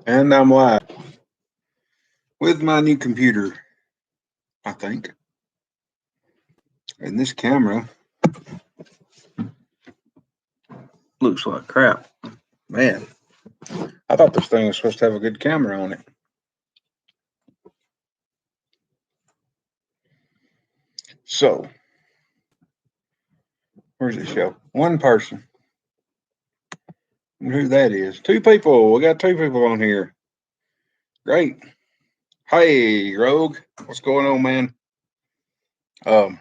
And I'm live with my new computer, I think. And this camera looks like crap. Man, I thought this thing was supposed to have a good camera on it. So, where's it show? One person. Who that is? Two people. We got two people on here. Great. Hey, Rogue. What's going on, man? Um,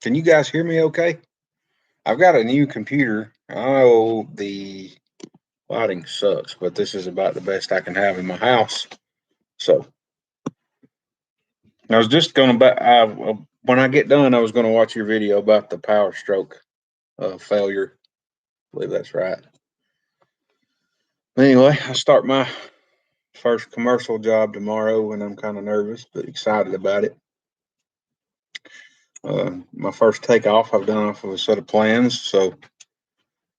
can you guys hear me okay? I've got a new computer. Oh, the lighting sucks, but this is about the best I can have in my house. So, I was just going to, when I get done, I was going to watch your video about the Power Stroke failure. I believe that's right. Anyway, I start my first commercial job tomorrow, and I'm kind of nervous but excited about it. My first takeoff, I've done off of a set of plans. So,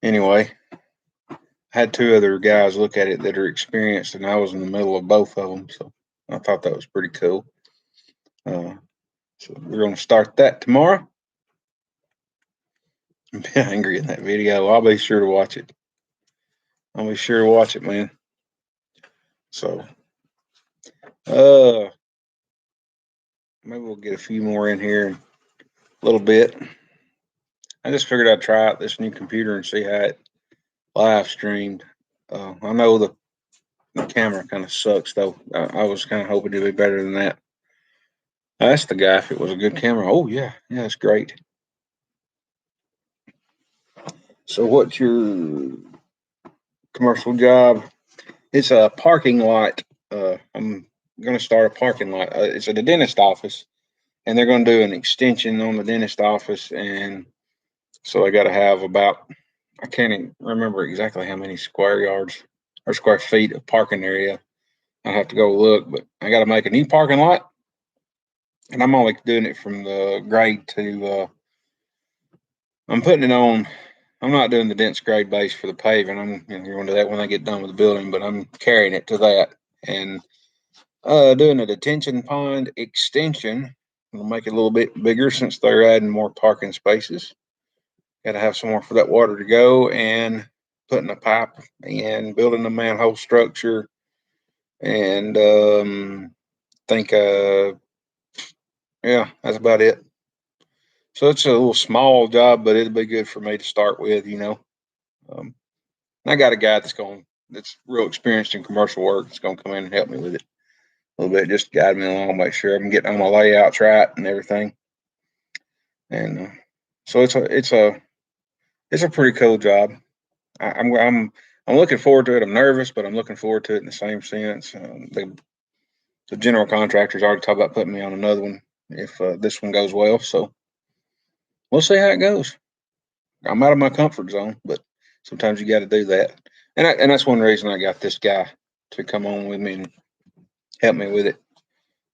anyway, I had two other guys look at it that are experienced, and I was in the middle of both of them. So, I thought that was pretty cool. So, we're going to start that tomorrow. I'm angry in that video. I'll be sure to watch it. I'll be sure to watch it, man. So, maybe we'll get a few more in here in a little bit. I just figured I'd try out this new computer and see how it live streamed. I know the camera kind of sucks, though. I was kind of hoping to be better than that. I asked the guy if it was a good camera. Oh, yeah. Yeah, it's great. So, what's your commercial job? It's a parking lot. I'm going to start a parking lot. It's at the dentist office, and they're going to do an extension on the dentist office. And so I got to have about, I can't even remember exactly how many square yards or square feet of parking area. I have to go look, but I got to make a new parking lot, and I'm only doing it from the grade to. I'm putting it on. I'm not doing the dense grade base for the paving. I'm going to do that when I get done with the building, but I'm carrying it to that and doing a detention pond extension. We'll make it a little bit bigger since they're adding more parking spaces. Got to have somewhere for that water to go, and putting a pipe and building a manhole structure, and think yeah, that's about it. So it's a little small job, but it'll be good for me to start with. Um, I got a guy that's real experienced in commercial work that's gonna come in and help me with it a little bit, just guide me along, make sure I'm getting all my layouts right and everything. And so it's a pretty cool job. I'm looking forward to it. I'm nervous, but I'm looking forward to it in the same sense. The general contractor's already talked about putting me on another one if this one goes well. So we'll see how it goes. I'm out of my comfort zone, but sometimes you got to do that. And that's one reason I got this guy to come on with me and help me with it.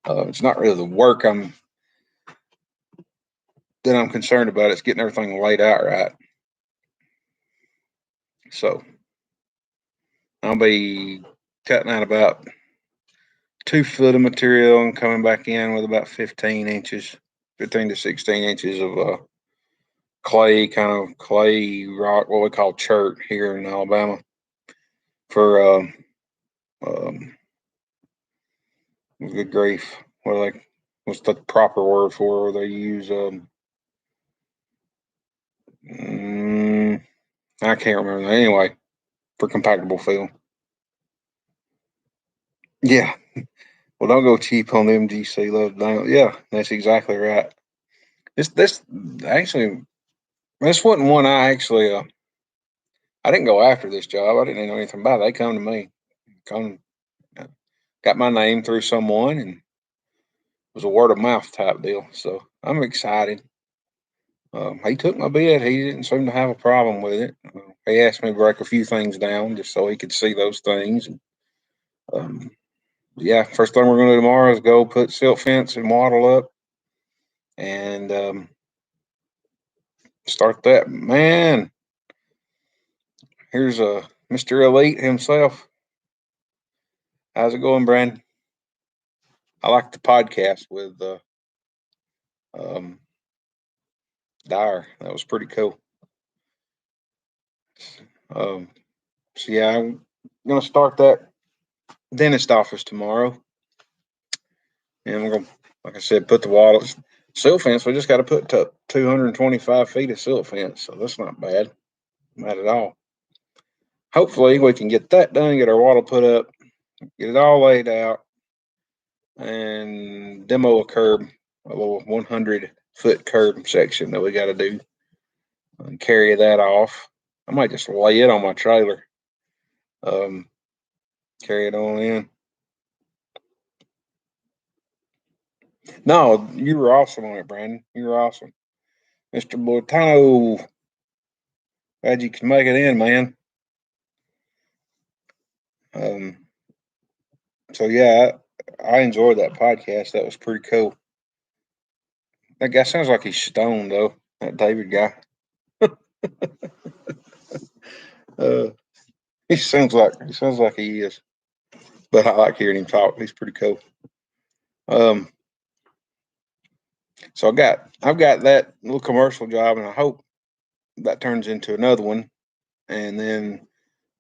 It's not really the work that I'm concerned about. It's getting everything laid out right. So I'll be cutting out about 2 foot of material and coming back in with about 15 inches, 15 to 16 inches of clay, kind of clay rock, what we call chert here in Alabama. For good grief, what's the proper word for? They use mm, I can't remember. Anyway, for compactable fill. Yeah. Well, don't go cheap on the MGC love down. Yeah, that's exactly right. This actually, this wasn't one I actually I didn't go after this job. I didn't know anything about it. They come to me, come uh, got my name through someone, and it was a word of mouth type deal. So I'm excited. He took my bid. He didn't seem to have a problem with it. He asked me to break a few things down just so he could see those things. And, um, yeah, first thing we're going to do tomorrow is go put silt fence and wattle up, and start that. Man, here's Mr. Elite himself. How's it going, Brandon? I like the podcast with um, Dyer. That was pretty cool. Um, so yeah, I'm gonna start that dentist office tomorrow, and we're gonna, like I said, put the walls silt fence. We just got to put 225 feet of silt fence, so that's not at all. Hopefully, we can get that done, get our wall put up, get it all laid out, and demo a curb, a little 100-foot curb section that we got to do, and carry that off. I might just lay it on my trailer, um, carry it on in. No, you were awesome on it, Brandon. You were awesome, Mr. Bortano. Glad you could make it in, man. Um, so yeah, I enjoyed that podcast. That was pretty cool. That guy sounds like he's stoned though. That David guy. Uh, he sounds like he is. But I like hearing him talk. He's pretty cool. Um, so I've got that little commercial job, and I hope that turns into another one. And then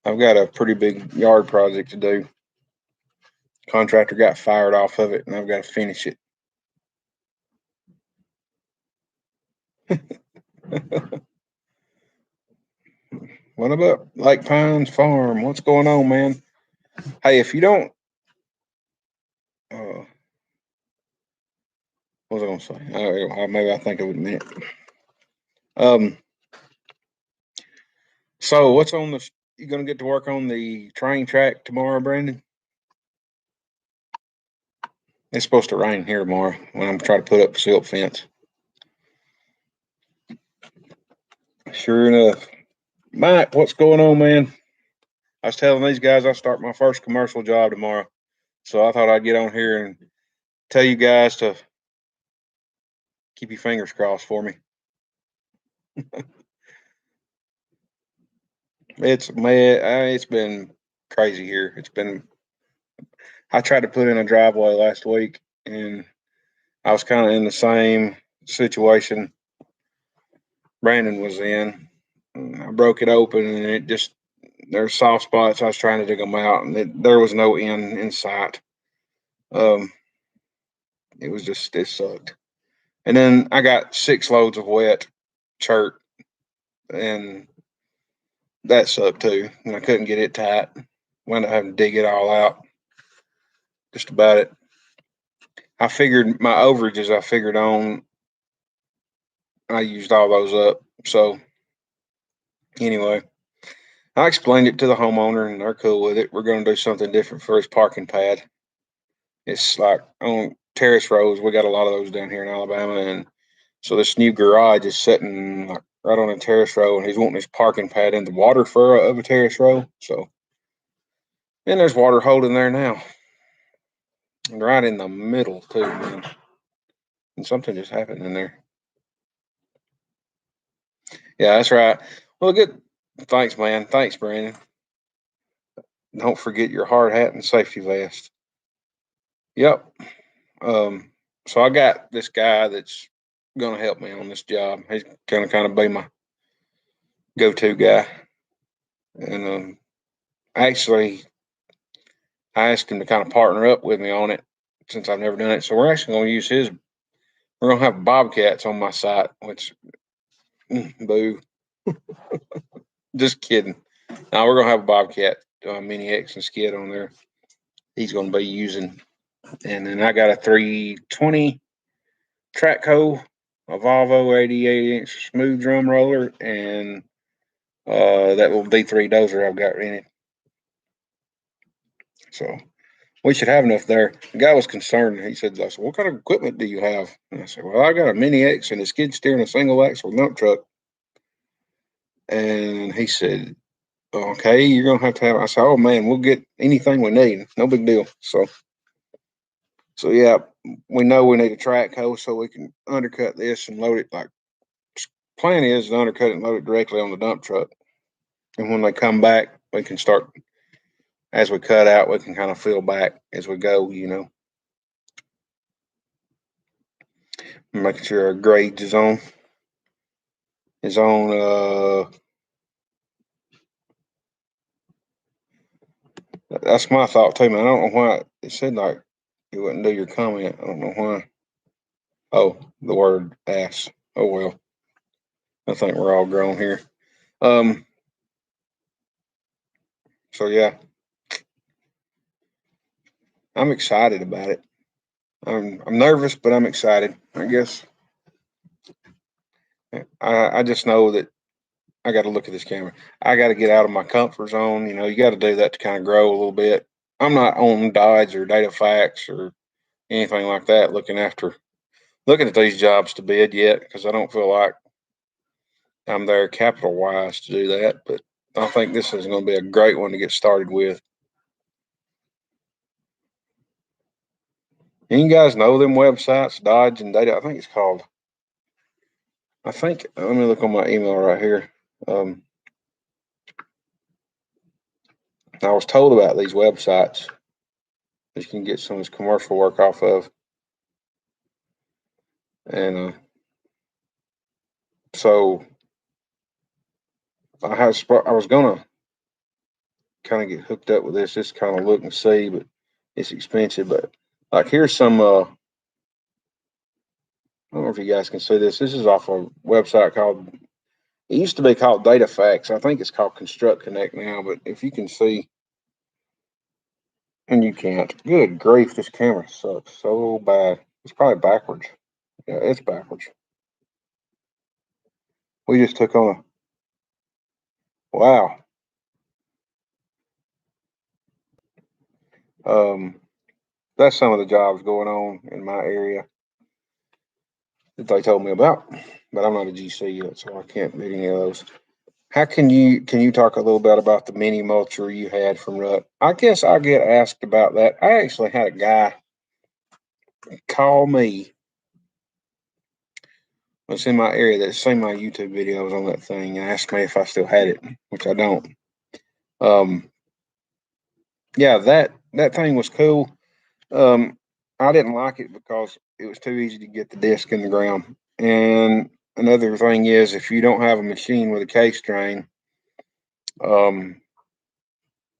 I've got a pretty big yard project to do. Contractor got fired off of it, and I've got to finish it. What about Lake Pines Farm? What's going on, man? Hey, if you don't, what was I going to say? Maybe I think of it in a minute. So what's on the? You going to get to work on the train track tomorrow, Brandon? It's supposed to rain here tomorrow when I'm trying to put up a silt fence. Sure enough. Mike, what's going on, man? I was telling these guys I start my first commercial job tomorrow. So I thought I'd get on here and tell you guys to keep your fingers crossed for me. It's been crazy here. I tried to put in a driveway last week, and I was kind of in the same situation Brandon was in. I broke it open, and there's soft spots. I was trying to dig them out, and there was no end in sight. Um, it sucked. And then I got 6 loads of wet chert, and that sucked too. And I couldn't get it tight. Wound up having to dig it all out. Just about it. I figured my overages I figured on, I used all those up. So anyway, I explained it to the homeowner, and they're cool with it. We're going to do something different for his parking pad. It's like on terrace roads. We got a lot of those down here in Alabama, and so this new garage is sitting like right on a terrace road, and he's wanting his parking pad in the water furrow of a terrace road. So, and there's water holding there now, and right in the middle too, man. And something just happened in there. Yeah, that's right. Well, good. Thanks, man. Thanks, Brandon. Don't forget your hard hat and safety vest. Yep. Um, so I got this guy that's going to help me on this job. He's going to kind of be my go-to guy. And actually, I asked him to kind of partner up with me on it since I've never done it. So we're actually going to use his. We're going to have bobcats on my site, which, boo. Just kidding. Now we're going to have a bobcat Mini X and skid on there. He's going to be using. And then I got a 320 Trackco, a Volvo 88-inch smooth drum roller, and that little D3 dozer I've got in it. So we should have enough there. The guy was concerned. He said, I said, what kind of equipment do you have? And I said, well, I got a Mini X and a skid steer and a single axle dump truck. And he said, okay, you're going to have. I said, oh, man, we'll get anything we need. No big deal. So yeah, we know we need a track hoe so we can undercut this and load it. Like, plan is to undercut it and load it directly on the dump truck. And when they come back, we can start as we cut out, we can kind of fill back as we go, making sure our grades is on. That's my thought too, man. I don't know why it said like you wouldn't do your comment. I don't know why. Oh, the word ass. Oh well. I think we're all grown here. Um. So yeah, I'm excited about it. I'm nervous, but I'm excited. I guess I just know that I got to look at this camera. I got to get out of my comfort zone. You got to do that to kind of grow a little bit. I'm not on Dodge or DataFax or anything like that looking at these jobs to bid yet because I don't feel like I'm there capital wise to do that. But I think this is going to be a great one to get started with. And you guys know them websites, Dodge and Data. I think it's called. Let me look on my email right here. I was told about these websites that you can get some of this commercial work off of. And so I was gonna kind of get hooked up with this, just kind of look and see, but it's expensive. But like here's some. I don't know if you guys can see this. This is off a website called. It used to be called DataFax. I think it's called Construct Connect now. But if you can see, and you can't. Good grief, this camera sucks so bad. It's probably backwards. Yeah, it's backwards. We just took on a wow. Um, that's some of the jobs going on in my area that they told me about, but I'm not a GC yet, so I can't do any of those. How can you talk a little bit about the mini mulcher you had from Ruck? I guess I get asked about that. I actually had a guy call me that's in my area that's seen my YouTube videos on that thing and asked me if I still had it, which I don't. Um, yeah, that thing was cool. Um, I didn't like it because it was too easy to get the disc in the ground. And another thing is, if you don't have a machine with a case drain, um,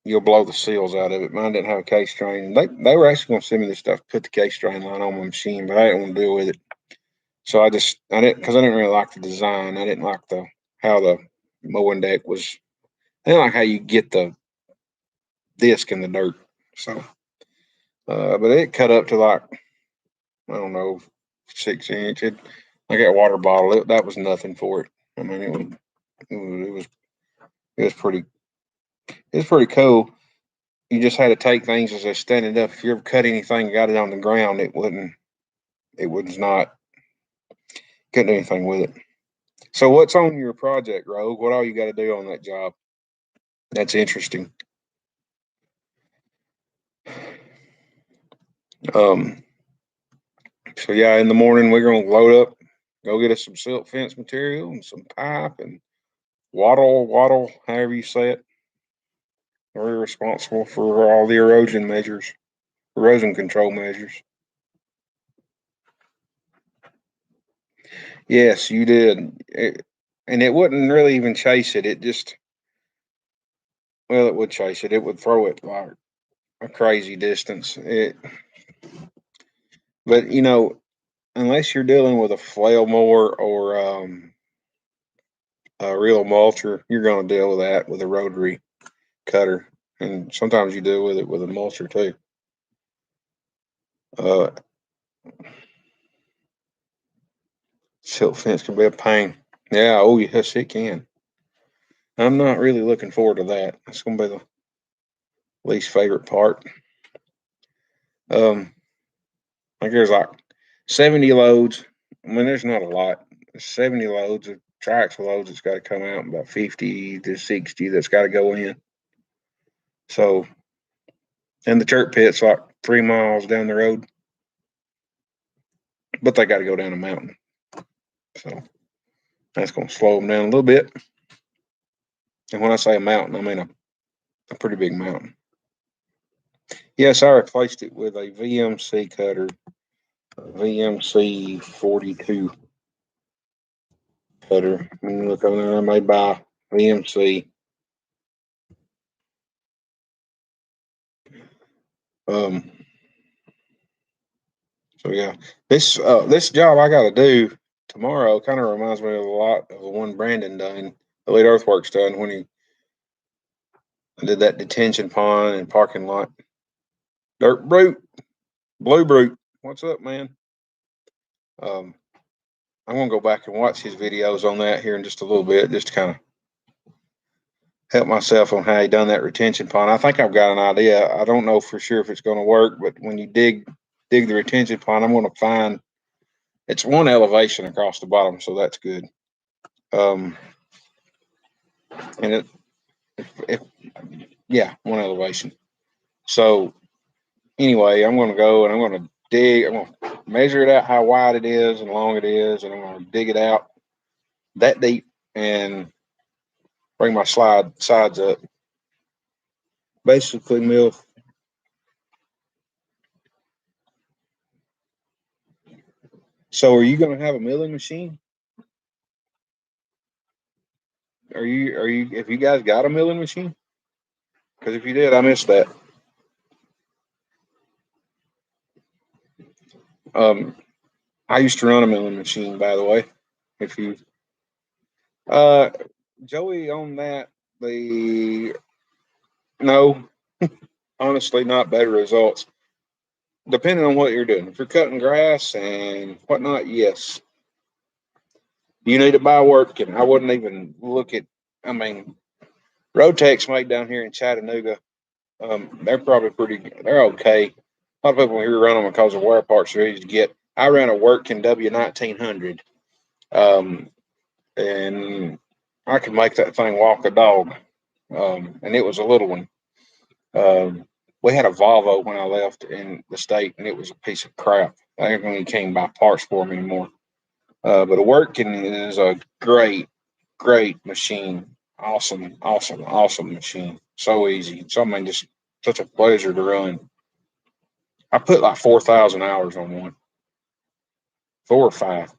you'll blow the seals out of it. Mine didn't have a case drain. They were actually going to send me this stuff, put the case drain line on my machine, but I didn't want to deal with it. So I didn't because I didn't really like the design. I didn't like how the mowing deck was. I didn't like how you get the disc in the dirt. So, but it cut up to like I don't know 6 inch. I got a water bottle. That was nothing for it. I mean, it was pretty it was pretty cool. You just had to take things as they're standing up. If you ever cut anything and got it on the ground, it was not couldn't do anything with it. So what's on your project, Rogue? What all you got to do on that job? That's interesting. Um, so yeah, in the morning we're gonna load up, go get us some silk fence material and some pipe and wattle, however you say it. We're responsible for all the erosion control measures. Yes, you did. And it wouldn't really even chase it. It just, well, it would chase it. It would throw it like a crazy distance. But unless you're dealing with a flail mower or a real mulcher, you're going to deal with that with a rotary cutter. And sometimes you deal with it with a mulcher too. Uh, Silt fence can be a pain. Yeah, oh yes, it can. I'm not really looking forward to that. That's going to be the least favorite part. Um, I think there's like 70 loads. I mean, there's not a lot. 70 loads of tracks loads that's got to come out, about 50 to 60 that's got to go in. So, and the church pit's like 3 miles down the road, but they got to go down a mountain. So that's going to slow them down a little bit. And when I say a mountain, I mean a pretty big mountain. Yes, I replaced it with a VMC cutter, a VMC 42 cutter. Look over there, made by VMC. Um, so yeah, this job I got to do tomorrow kind of reminds me of a lot of the one Brandon done, Elite Earthworks done when he did that detention pond and parking lot. Dirt Brute, Blue Brute, what's up, man? Um, I'm gonna go back and watch his videos on that here in just a little bit, just to kind of help myself on how he done that retention pond. I think I've got an idea. I don't know for sure if it's going to work, but when you dig the retention pond, I'm going to find it's one elevation across the bottom, so that's good. Um, and if yeah, one elevation. So anyway, I'm going to go and I'm going to dig. I'm going to measure it out how wide it is and long it is, and I'm going to dig it out that deep and bring my sides up. Basically, mill. So, are you going to have a milling machine? Are you? If you guys got a milling machine? Because if you did, I missed that. Um, I used to run a milling machine, by the way. If you, uh, Joey on that, the no, honestly, not better results. Depending on what you're doing. If you're cutting grass and whatnot, yes, you need to buy work kit. I wouldn't even look at. I mean, Rotex made down here in Chattanooga. They're probably pretty. They're okay. A lot of people here run them because the wear parts are easy to get. I ran a Working W1900, and I could make that thing walk a dog. And it was a little one. Um, we had a Volvo when I left in the state, and it was a piece of crap. I didn't even came buy parts for them anymore. But a Working is a great machine. Awesome, awesome, awesome machine. So easy. So I mean, just such a pleasure to run. I put like 4,000 hours on one, 4 or 5.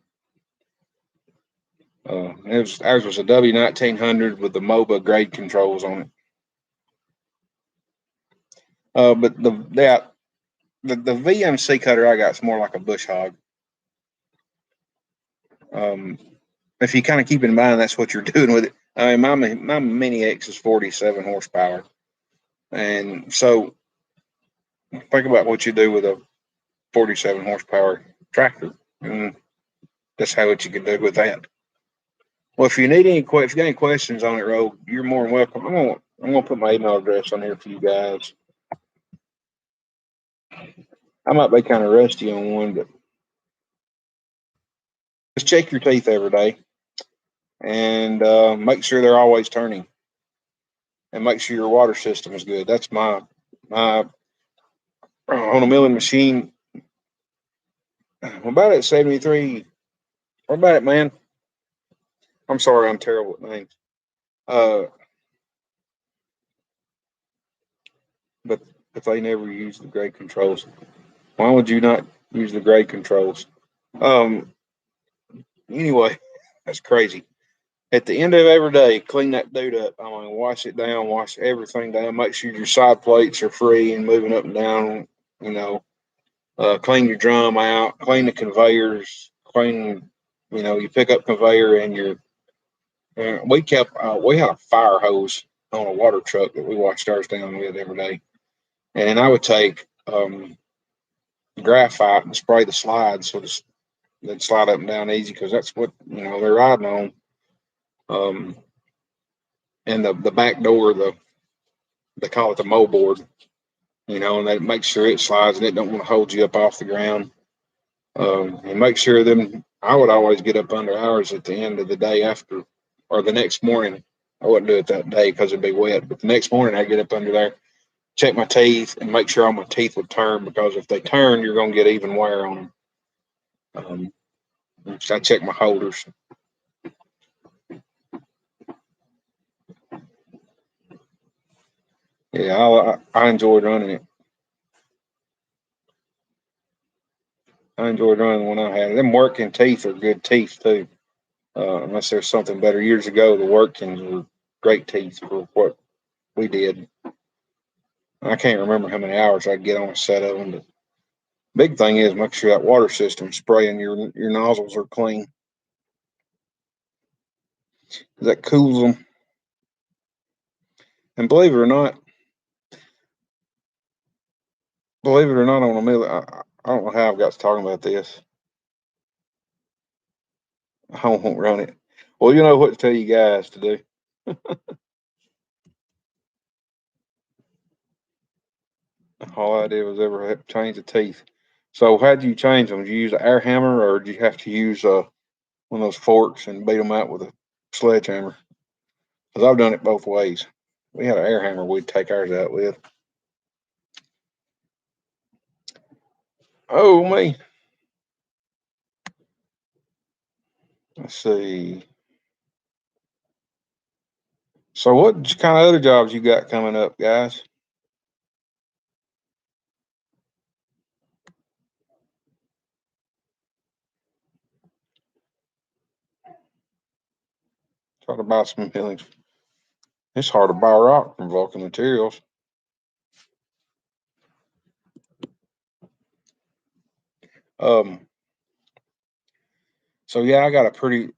Ours was a W1900 with the MOBA grade controls on it. But the VMC cutter I got is more like a bush hog. Um, if you kind of keep in mind that's what you're doing with it. I mean, my Mini X is 47 horsepower, and so think about what you do with a 47 horsepower tractor, and that's how what you can do with that. Well, if you need any if you got any questions on it, Rogue, you're more than welcome. I'm gonna put my email address on here for you guys. I might be kind of rusty on one, but just check your teeth every day and make sure they're always turning, and make sure your water system is good. That's my on a milling machine. What about it 73? What about it, man? I'm sorry, I'm terrible at names. Uh, but if they never use the grade controls, why would you not use the grade controls? Um, anyway, that's crazy. At the end of every day, clean that dude up. I mean, wash it down, wash everything down. Make sure your side plates are free and moving up and down. You know, clean your drum out, clean the conveyors, clean. You pick up conveyor and your. We had a fire hose on a water truck that we washed ours down with every day, and I would take graphite and spray the slides so they'd slide up and down easy because that's what they're riding on. Um, and the back door, they call it the mow board, and that makes sure it slides and it don't want to hold you up off the ground. And make sure them. I would always get up under hours at the end of the day after, or the next morning. I wouldn't do it that day because it'd be wet, but the next morning I get up under there, check my teeth, and make sure all my teeth would turn because if they turn, you're gonna get even wear on them. So I check my holders. Yeah, I enjoyed running it. I enjoyed running the one I had. Them working teeth are good teeth too. Unless there's something better. Years ago, the workings were great teeth for what we did. I can't remember how many hours I'd get on a set of them, but big thing is make sure that water system spraying your nozzles are clean. That cools them. And believe it or not, on a mill, I don't know how I've got to talking about this. I won't run it. Well, you know what to tell you guys to do. All I did was ever change the teeth. So how did you change them? Did you use an air hammer or did you have to use one of those forks and beat them out with a sledgehammer? Because I've done it both ways. We had an air hammer we'd take ours out with. Oh, me. Let's see. So what kind of other jobs you got coming up, guys? Try to buy some millings. It's hard to buy rock from Vulcan Materials. Um, so yeah, I got a pretty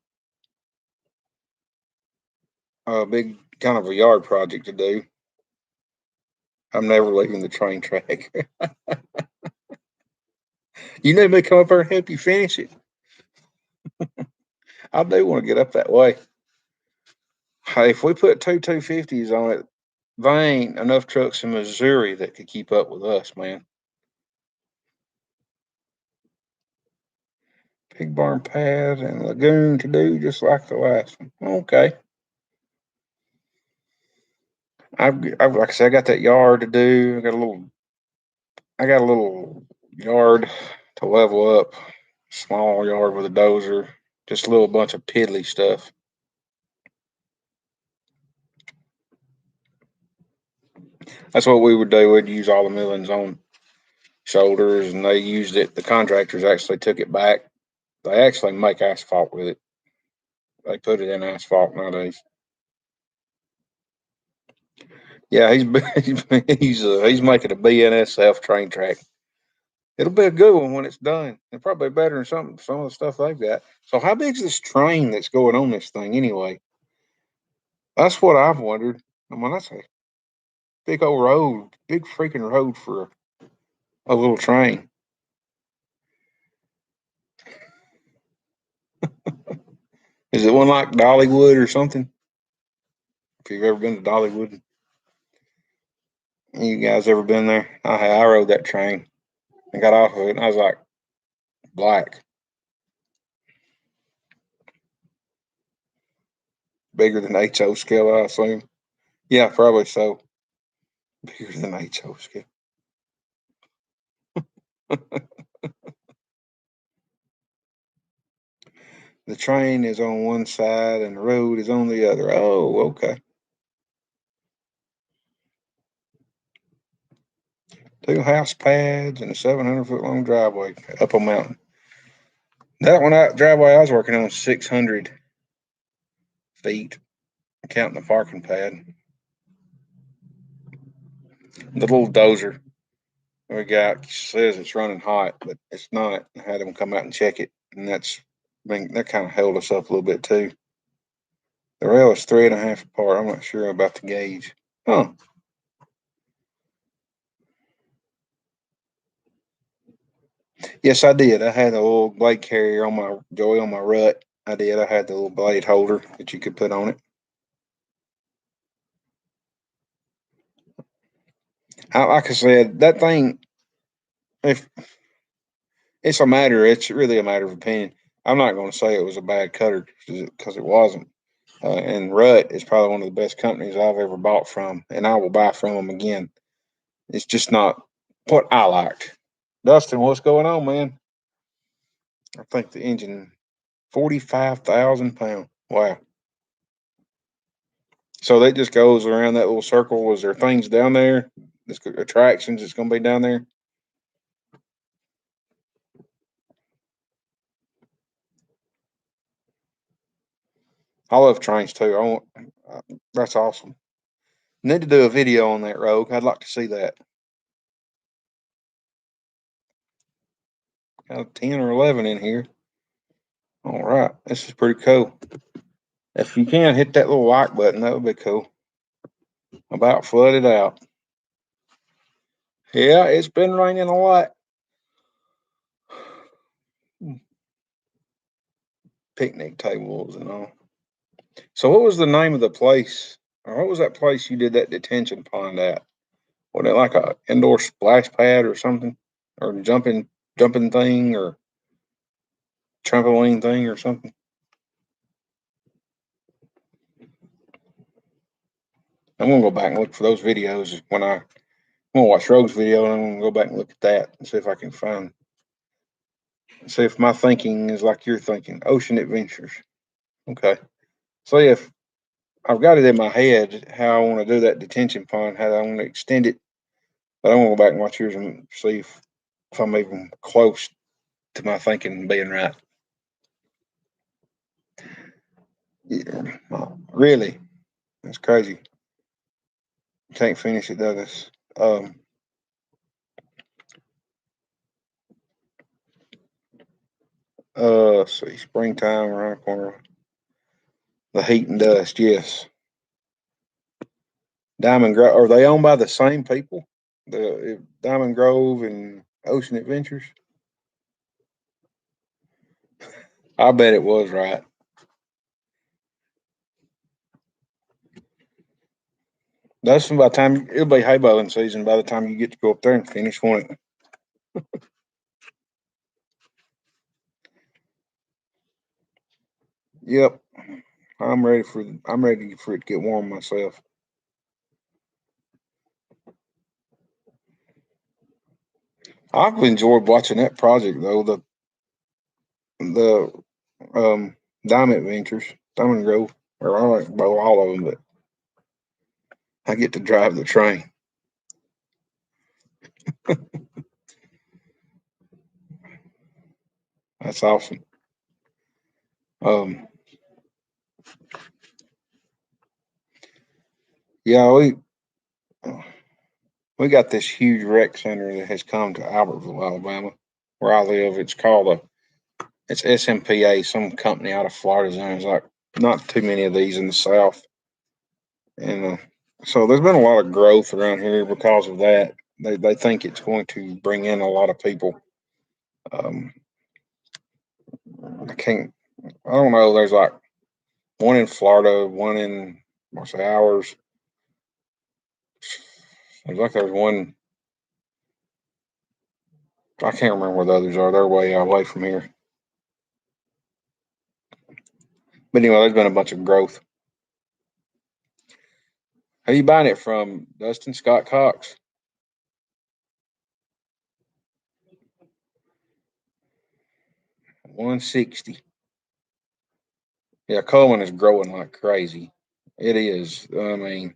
big kind of a yard project to do. I'm never leaving the train track. You need me to come up there and help you finish it. I do want to get up that way. Hey, if we put two 250s on it, there ain't enough trucks in Missouri that could keep up with us, man. Pig barn pad and lagoon to do just like the last one. Okay. I've like I said, I got that yard to do. I got a little yard to level up. Small yard with a dozer. Just a little bunch of piddly stuff. That's what we would do. We'd use all the millings on shoulders, and they used it. The contractors actually took it back. They actually make asphalt with it. They put it in asphalt nowadays. Yeah, he's making a BNSF train track. It'll be a good one when it's done, and probably better than some of the stuff they've got. So, how big's this train that's going on this thing anyway? That's what I've wondered. I mean, that's a big old road, big freaking road for a little train. Is it one like Dollywood or something? If you've ever been to Dollywood, you guys ever been there? I rode that train. I got off of it, and I was like, black, bigger than HO scale, I assume. Yeah, probably so. Bigger than HO scale. The train is on one side and the road is on the other. Oh, okay. Two house pads and a 700-foot long driveway up a mountain. Driveway I was working on 600 feet, counting the parking pad. The little dozer we got says it's running hot, but it's not. I had them come out and check it, and that kind of held us up a little bit too. The rail is 3.5 apart. I'm not sure about the gauge. Huh. Yes, I did. I had a little blade carrier on my joy on my rut. I did. I had the little blade holder that you could put on it. Like I said, that thing, if it's really a matter of opinion. I'm not going to say it was a bad cutter because it wasn't. And Rut is probably one of the best companies I've ever bought from, and I will buy from them again. It's just not what I liked. Dustin, what's going on, man? I think the engine, 45,000 pounds. Wow. So that just goes around that little circle. Was there things down there? Attractions that's going to be down there? I love trains too. That's awesome. Need to do a video on that, Rogue. I'd like to see that. Got 10 or 11 in here. All right, this is pretty cool. If you can hit that little like button, that would be cool. About flooded out. Yeah, it's been raining a lot. Picnic tables and all. So, what was the name of the place, or what was that place you did that detention pond at? Was it like a indoor splash pad or something, or jumping thing, or trampoline thing, or something? I'm gonna go back and look for those videos I'm gonna watch Rogue's video, and I'm gonna go back and look at that and see if I can see if my thinking is like your thinking. Ocean Adventures. Okay. So if I've got it in my head how I want to do that detention pond, how I want to extend it, but I want to go back and watch yours and see if I'm even close to my thinking being right. Yeah, really, that's crazy. Can't finish it, Douglas. Let's see, springtime around the corner. The heat and dust, yes. Diamond Grove, are they owned by the same people? The Diamond Grove and Ocean Adventures? I bet it was right. That's by the time it'll be hay baling season by the time you get to go up there and finish, won't it? Yep. I'm ready for it to get warm myself. I've enjoyed watching that project though, the Diamond Adventures, Diamond Grove. Or I like well, all of them, but I get to drive the train. That's awesome. Um, yeah, we got this huge rec center that has come to Albertville, Alabama, where I live. It's SMPA, some company out of Florida. There's like not too many of these in the South, and so there's been a lot of growth around here because of that. They think it's going to bring in a lot of people. Um, I can't. I don't know. There's like one in Florida, one in what's it, ours. There's like there's one. I can't remember where the others are. They're way away from here. But anyway, there's been a bunch of growth. Who you buying it from? Dustin Scott Cox. 160. Yeah, Coleman is growing like crazy. It is. I mean,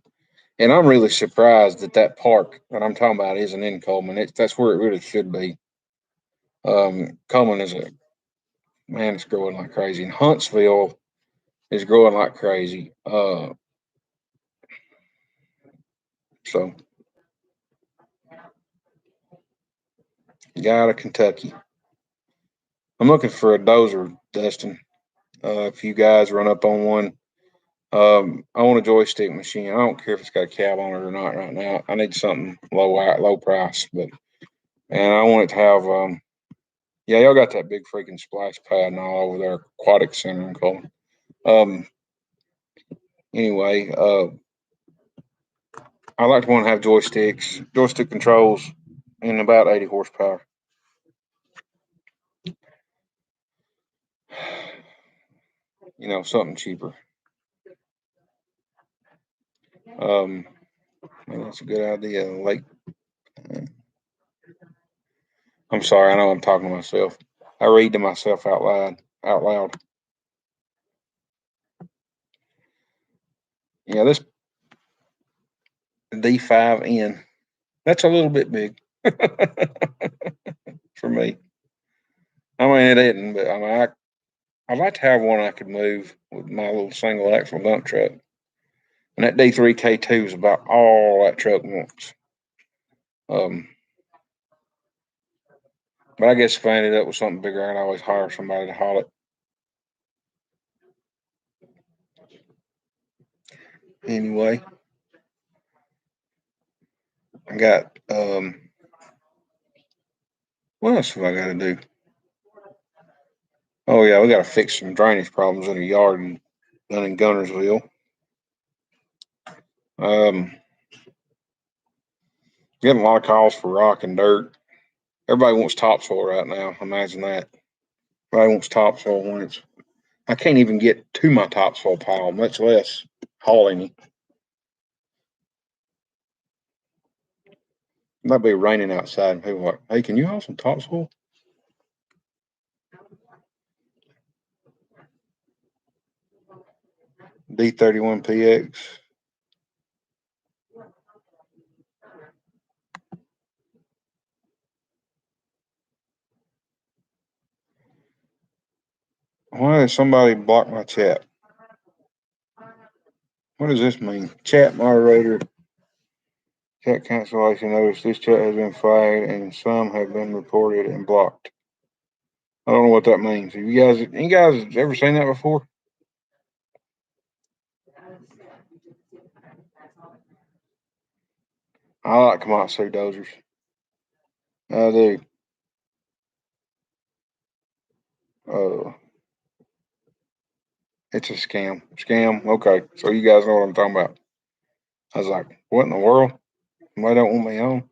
and I'm really surprised that that park that I'm talking about isn't in Coleman. That's where it really should be. Coleman is a man. It's growing like crazy. And Huntsville is growing like crazy. So guy out of Kentucky. I'm looking for a dozer, Dustin. If you guys run up on one, I want a joystick machine. I don't care if it's got a cab on it or not right now. I need something low price, but and I want it to have yeah, y'all got that big freaking splash pad and all over there, aquatic center in Coleman. Um, anyway, I like to want to have joystick controls, and about 80 horsepower. You know, something cheaper. Um, that's a good idea. Like, I'm sorry, I know I'm talking to myself. I read to myself out loud. Out loud. Yeah, this D5N. That's a little bit big for me. I mean, it isn't, but I mean, I'd like to have one I could move with my little single axle dump truck. And that D3K2 is about all that truck wants. Um, but I guess if I ended up with something bigger, I'd always hire somebody to haul it. Anyway, I got what else have I got to do? Oh yeah, we got to fix some drainage problems in the yard down in Gunnersville. Getting a lot of calls for rock and dirt. Everybody wants topsoil right now. Imagine that. Everybody wants topsoil when it's. I can't even get to my topsoil pile, much less hauling it. It might be raining outside, and people are like, "Hey, can you haul some topsoil?" D31PX. Why did somebody block my chat? What does this mean? Chat moderator. Chat cancellation notice. This chat has been flagged and some have been reported and blocked. I don't know what that means. Have you guys ever seen that before? I like Komatsu dozers. I do. Uh, it's a scam. Scam. Okay, so you guys know what I'm talking about. I was like, what in the world? Why don't want me on?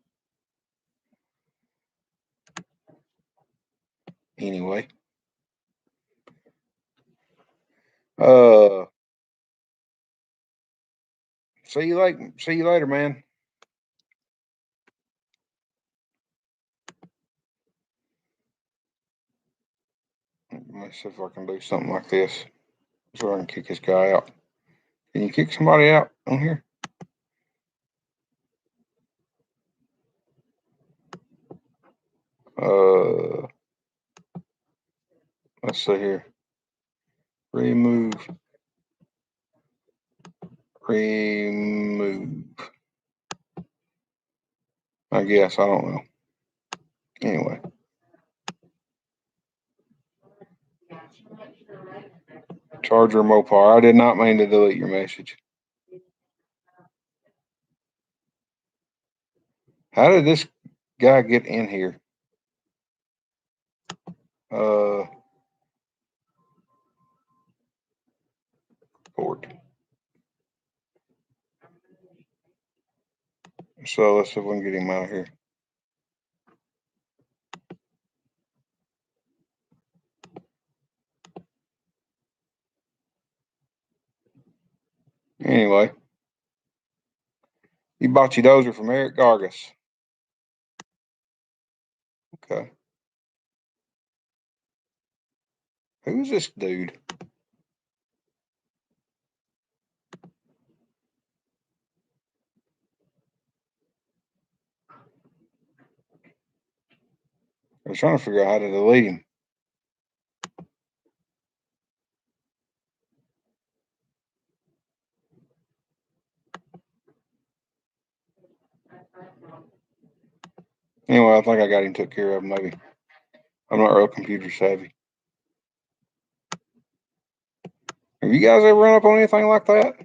Anyway. Uh, see you later, man. Let's see if I can do something like this so I can kick this guy out. Can you kick somebody out on here? Uh, let's see here. Remove. Remove. I guess. I don't know. Anyway. Charger Mopar. I did not mean to delete your message. How did this guy get in here? Port. So let's see if we can get him out of here. Anyway, you bought your dozer from Eric Gargas. Okay. Who's this dude? I was trying to figure out how to delete him. Anyway, I think I got him took care of, maybe. I'm not real computer savvy. Have you guys ever run up on anything like that?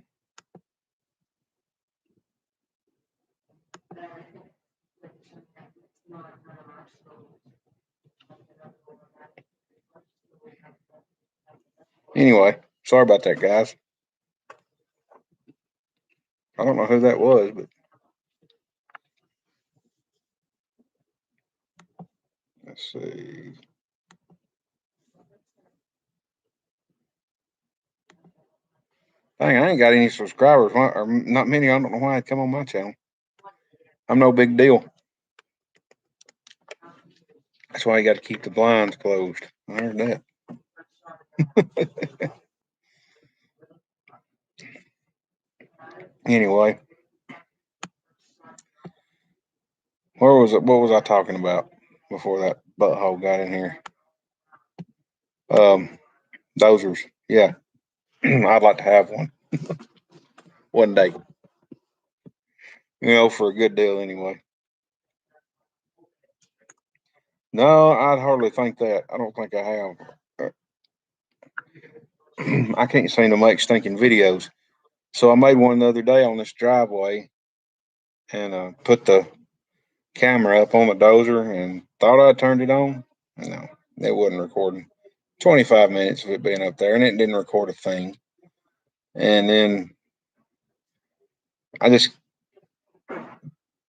Anyway, sorry about that, guys. I don't know who that was, but let's see. Dang, I ain't got any subscribers, or not many. I don't know why I'd come on my channel. I'm no big deal. That's why you got to keep the blinds closed. I heard that. Anyway, where was it? What was I talking about before that butthole got in here? Um, Dozers. Yeah. I'd like to have one day. For a good deal anyway. No, I'd hardly think that. I don't think I have. I can't seem to make stinking videos. So I made one the other day on this driveway and put the camera up on the dozer and thought I turned it on. No, it wasn't recording. 25 minutes of it being up there and it didn't record a thing. And then I just,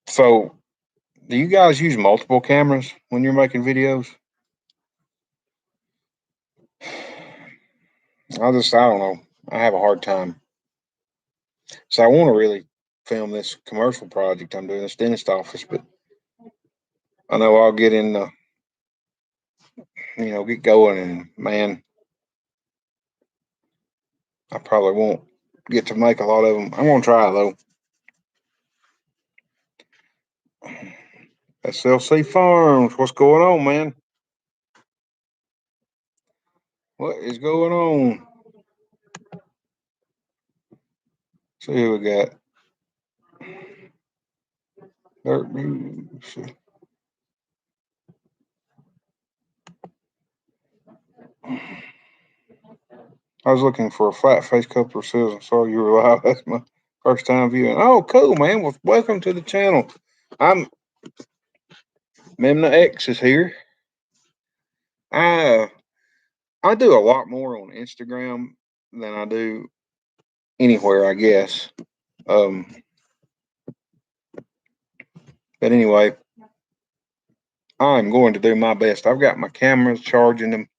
so do you guys use multiple cameras when you're making videos? I don't know. I have a hard time. So I want to really film this commercial project I'm doing, this dentist office, but I know I'll get in, get going, and man, I probably won't get to make a lot of them. I'm gonna try though. SLC Farms, what's going on, man? What is going on? See who we got. Dirt News. I was looking for a flat face couple of says, I saw you were live. That's my first time viewing. Oh, cool, man. Well, welcome to the channel. I'm Memna X is here. I do a lot more on Instagram than I do anywhere, I guess. But anyway, I'm going to do my best. I've got my cameras charging them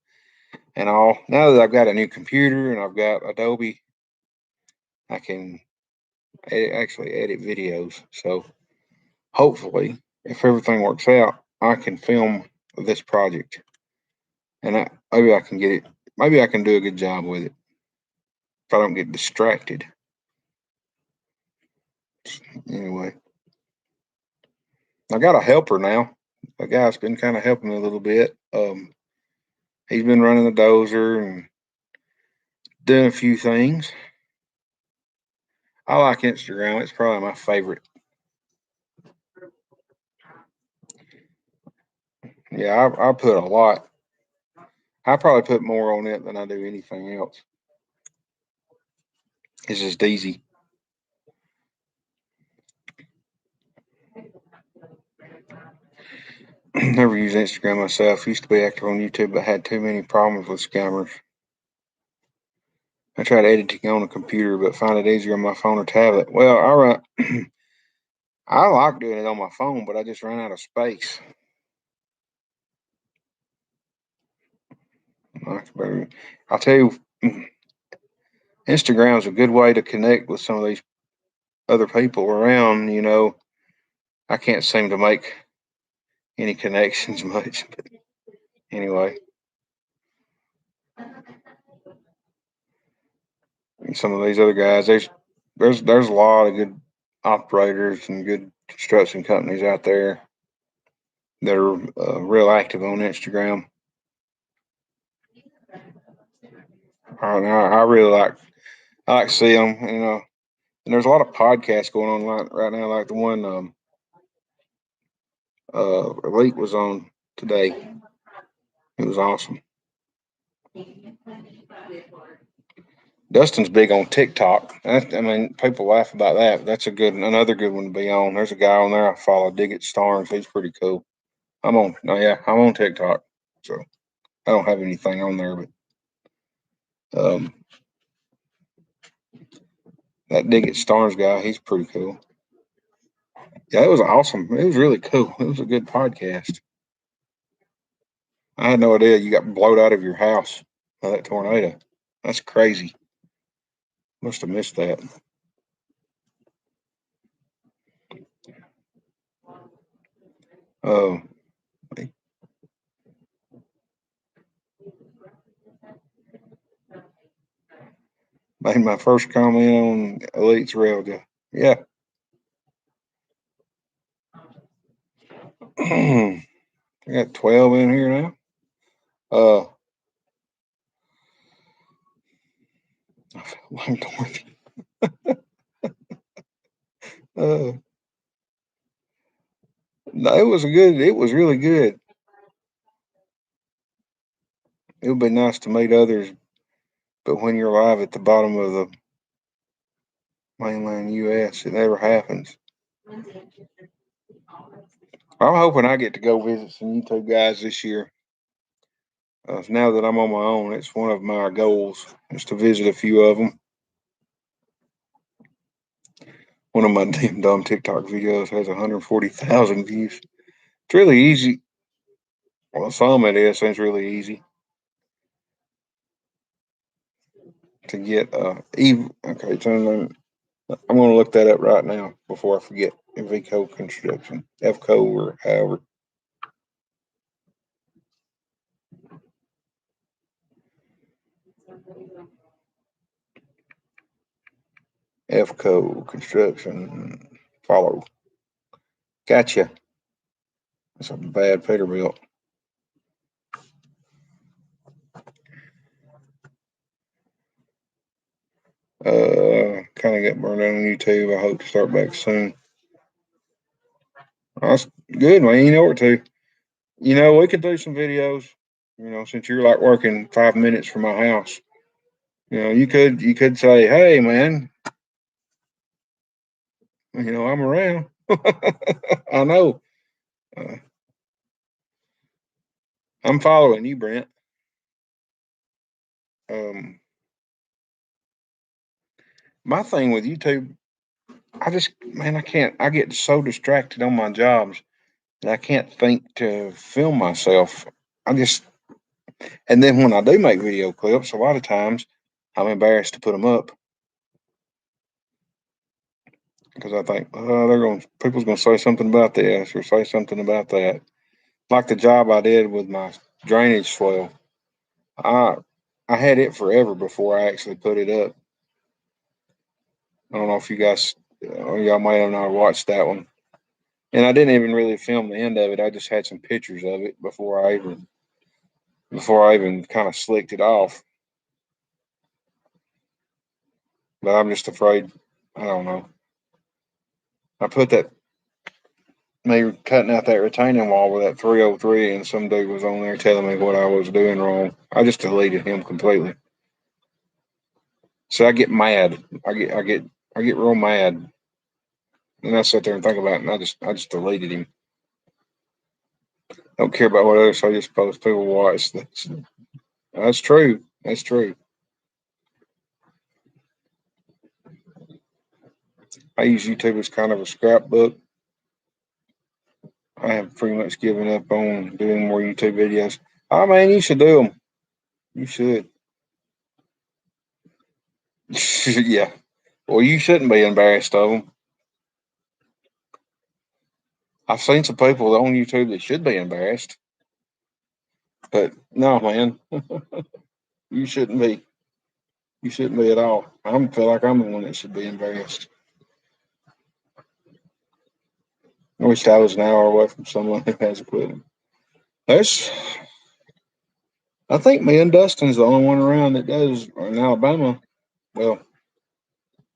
and all. Now that I've got a new computer and I've got Adobe, I can actually edit videos. So hopefully, if everything works out, I can film this project, and maybe I can get it. Maybe I can do a good job with it if I don't get distracted. Anyway, I got a helper now. A guy's been kind of helping me a little bit. He's been running the dozer and doing a few things. I like Instagram. It's probably my favorite. Yeah, I put a lot. I probably put more on it than I do anything else. It's just easy. Never used Instagram myself. Used to be active on YouTube, but had too many problems with scammers. I tried editing on a computer, but find it easier on my phone or tablet. Well, I like doing it on my phone, but I just ran out of space. I'll tell you, Instagram is a good way to connect with some of these other people around. I can't seem to make any connections much, but anyway, some of these other guys, there's a lot of good operators and good construction companies out there that are real active on Instagram. I really I like to see them, and there's a lot of podcasts going on right now, like the one Elite was on today. It was awesome. Dustin's big on TikTok. I mean, people laugh about that. But that's another good one to be on. There's a guy on there I follow, Diggett Starnes. He's pretty cool. I'm on TikTok, so I don't have anything on there, but that Diggett Starnes guy, he's pretty cool. Yeah, it was awesome. It was really cool. It was a good podcast. I had no idea you got blown out of your house by that tornado. That's crazy. Must have missed that. Oh, made my first comment on Elite's rail. Yeah. I got 12 in here now. I feel like Dorothy. uh, no, it was good. It was really good. It would be nice to meet others, but when you're live at the bottom of the mainland U.S., it never happens. I'm hoping I get to go visit some YouTube guys this year. Now that I'm on my own, it's one of my goals is to visit a few of them. One of my damn dumb TikTok videos has 140,000 views. It's really easy. Well, some it is. It's really easy to get. Okay, so I'm going to look that up right now before I forget. VCO Construction, FCO or however. FCO Construction. Follow. Gotcha. That's a bad Peterbilt. Kind of got burned out on YouTube. I hope to start back soon. That's good, man. You know what to. We could do some videos. Since you're like working 5 minutes from my house, you could say, "Hey, man, I'm around." I know. Uh, I'm following you, Brent. Um, my thing with YouTube, I can't. I get so distracted on my jobs that I can't think to film myself. I just, and then when I do make video clips, a lot of times I'm embarrassed to put them up because I think people's going to say something about this or say something about that. Like the job I did with my drainage swell, I I had it forever before I actually put it up. I don't know if you guys, y'all might have not watched that one. And I didn't even really film the end of it. I just had some pictures of it before I even kind of slicked it off. But I'm just afraid. I don't know. I put that me cutting out that retaining wall with that 303, and some dude was on there telling me what I was doing wrong. I just deleted him completely. So I get mad. I get real mad, and I sit there and think about it, and I just deleted him. Don't care about what others say. Just post people watch. That's true. That's true. I use YouTube as kind of a scrapbook. I have pretty much given up on doing more YouTube videos. Oh man, you should do them. You should. Yeah. Well, you shouldn't be embarrassed of them. I've seen some people on YouTube that should be embarrassed, but no, man, you shouldn't be. You shouldn't be at all. I feel like I'm the one that should be embarrassed. I wish I was an hour away from someone who has equipment. There's, I think me and Dustin's the only one around that does in Alabama. Well,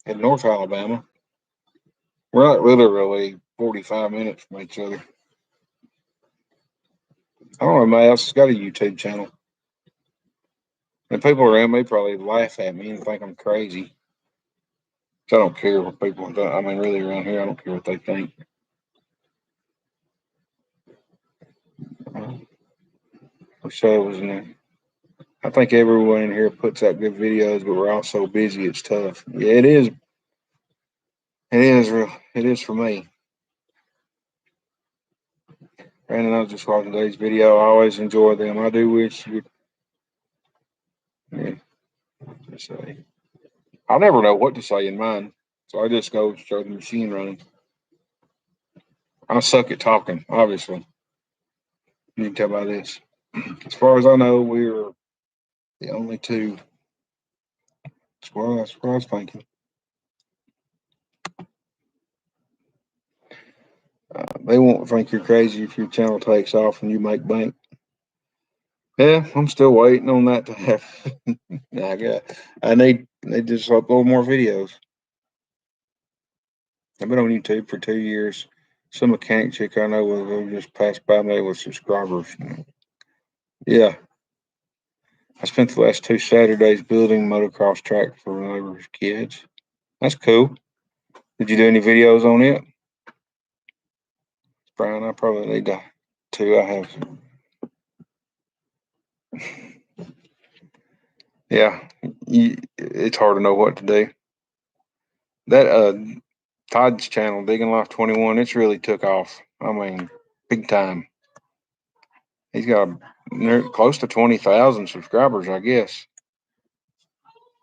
in North Alabama, we're like literally 45 minutes from each other. I don't know, anybody else has got a YouTube channel. And people around me probably laugh at me and think I'm crazy. So I don't care what people do. I mean, really around here, I don't care what they think. So it was I think everyone in here puts out good videos, but we're all so busy. It's tough. Yeah, it is. It is real. It is for me. Brandon, I was just watching today's video. I always enjoy them. I do wish you. Yeah, say. I never know what to say in mine, so I just go show the machine running. I suck at talking, obviously. You can tell by this. As far as I know, we're the only two. That's what I was thinking. They won't think you're crazy if your channel takes off and you make bank. Yeah, I'm still waiting on that to happen. I need just upload more videos. I've been on YouTube for 2 years. Some mechanic chick I know will just pass by me with subscribers. Yeah, I spent the last 2 Saturdays building motocross track for neighbors' kids. That's cool. Did you do any videos on it, Brian? I probably need to. I have. Yeah, it's hard to know what to do. That Todd's channel, Digging Life 21, it's really took off. I mean, big time. He's got close to 20,000 subscribers, I guess.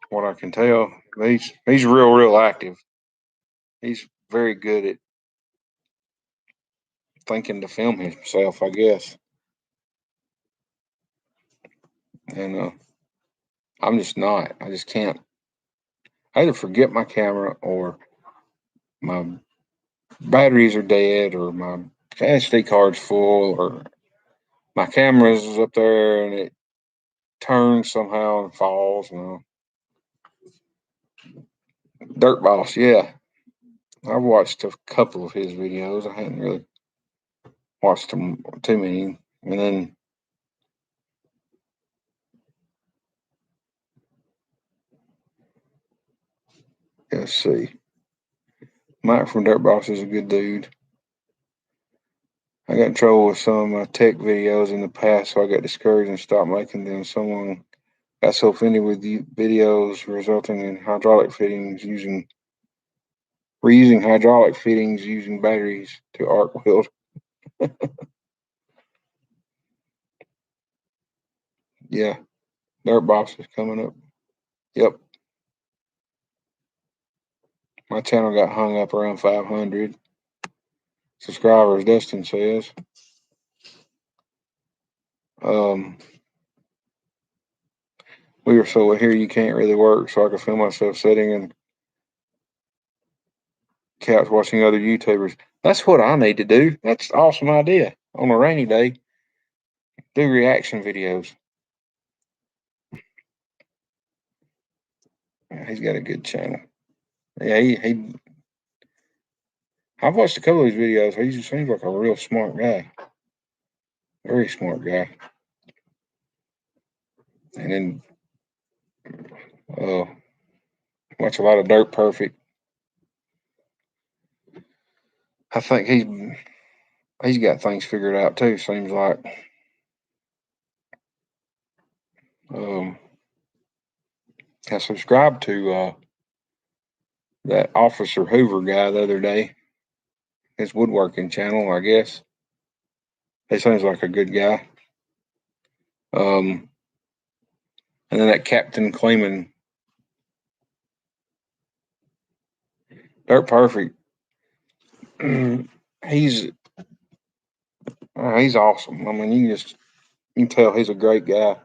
What I can tell, he's real active. He's very good at thinking to film himself, I guess. And I'm just not. I just can't. I either forget my camera or my batteries are dead or my SD card's full or my camera's up there and it turns somehow and falls. Dirt Boss, yeah. I watched a couple of his videos. I hadn't really watched them too many. And then let's see. Mike from Dirt Boss is a good dude. I got in trouble with some of my tech videos in the past, so I got discouraged and stopped making them. Someone got so offended with the videos resulting in hydraulic fittings reusing hydraulic fittings using batteries to arc weld. Yeah, Dirt Boss is coming up. Yep, my channel got hung up around 500 subscribers. Dustin says. Um, we were so here you can't really work, so I could film myself sitting and couch watching other YouTubers. That's what I need to do. That's an awesome idea. On a rainy day, do reaction videos. Yeah, he's got a good channel. Yeah, he I've watched a couple of his videos. He just seems like a real smart guy. Very smart guy. And then uh watch a lot of Dirt Perfect. I think he's got things figured out too, seems like. Um I subscribed to that Officer Hoover guy the other day. His woodworking channel, I guess. He seems like a good guy. Um, and then that Captain Kleeman, Dirt Perfect. he's he's awesome. I mean, you can tell he's a great guy.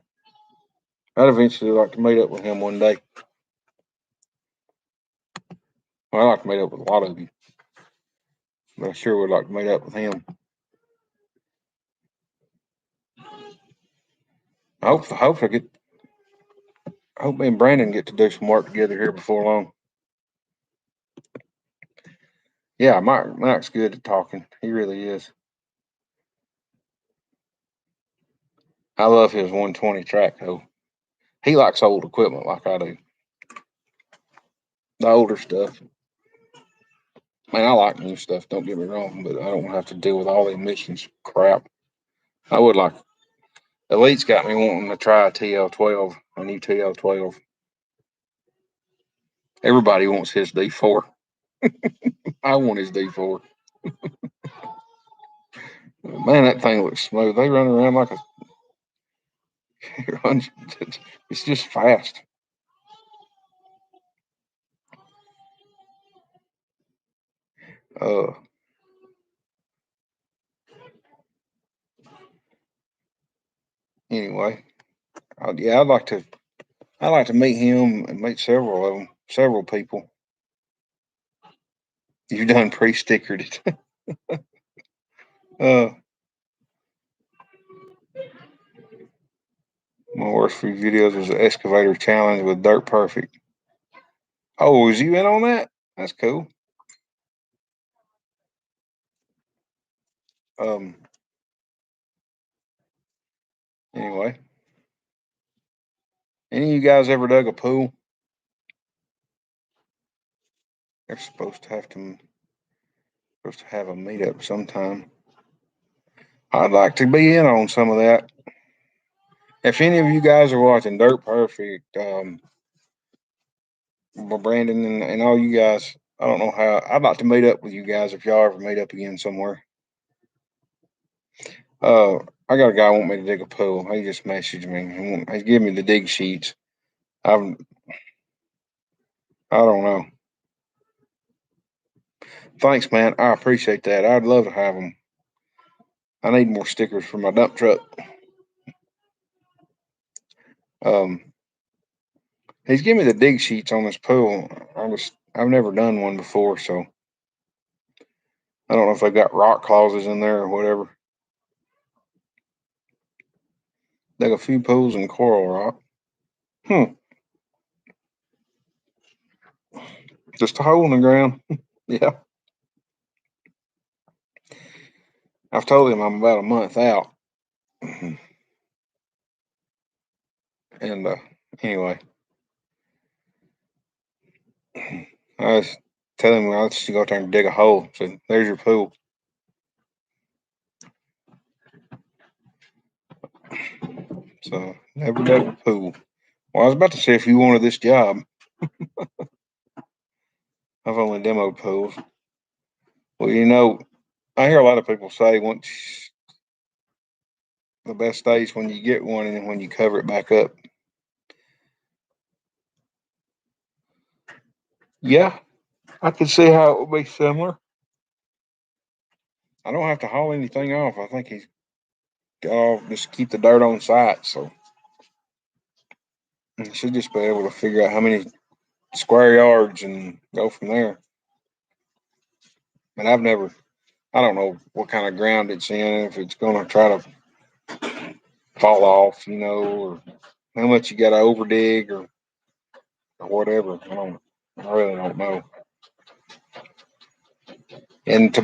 I'd eventually like to meet up with him one day. Well, I like to meet up with a lot of you, but I sure would like to meet up with him. I hope I hope me and Brandon get to do some work together here before long. Yeah, Mike's good at talking. He really is. I love his 120 track though. He likes old equipment like I do. The older stuff. Man, I like new stuff. Don't get me wrong, but I don't have to deal with all the emissions crap. I would like. Elite's got me wanting to try a TL12, a new TL12. Everybody wants his D4. I want his D4. Man, that thing looks smooth. They run around like a. It's just fast. Uh, anyway, yeah, I'd like to meet him and meet several of them, several people. You've done pre-stickered it. uh, My worst few videos was the excavator challenge with Dirt Perfect. Oh, was you in on that? That's cool. Um. Anyway, any of you guys ever dug a pool? They're supposed to have a meetup sometime. I'd like to be in on some of that. If any of you guys are watching Dirt Perfect, Brandon and all you guys, I don't know how. I'd like to meet up with you guys if y'all ever meet up again somewhere. Uh, I got a guy want me to dig a pool. He just messaged me. He's giving me the dig sheets. I don't know. Thanks, man. I appreciate that. I'd love to have them. I need more stickers for my dump truck. Um, he's giving me the dig sheets on this pool. I've never done one before, so I don't know if they got rock clauses in there or whatever. Dug a few pools in Coral Rock. Just a hole in the ground. Yeah. I've told him I'm about a month out. And anyway, I was telling him I'll just go out there and dig a hole. So there's your pool. So never dug a pool. Well, I was about to say if you wanted this job, I've only demoed pools. Well, I hear a lot of people say once the best days when you get one and then when you cover it back up. Yeah, I could see how it would be similar. I don't have to haul anything off. I think he's got all just keep the dirt on site. So he should just be able to figure out how many square yards and go from there. But I don't know what kind of ground it's in, if it's going to try to fall off, or how much you got to over dig or whatever. I really don't know. And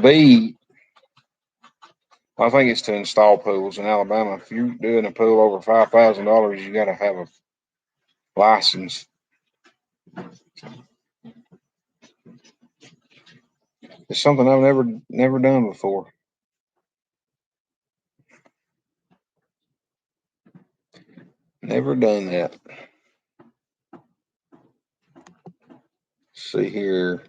I think it's to install pools in Alabama. If you're doing a pool over $5,000, you got to have a license. It's something I've never done before. Never done that. Let's see here.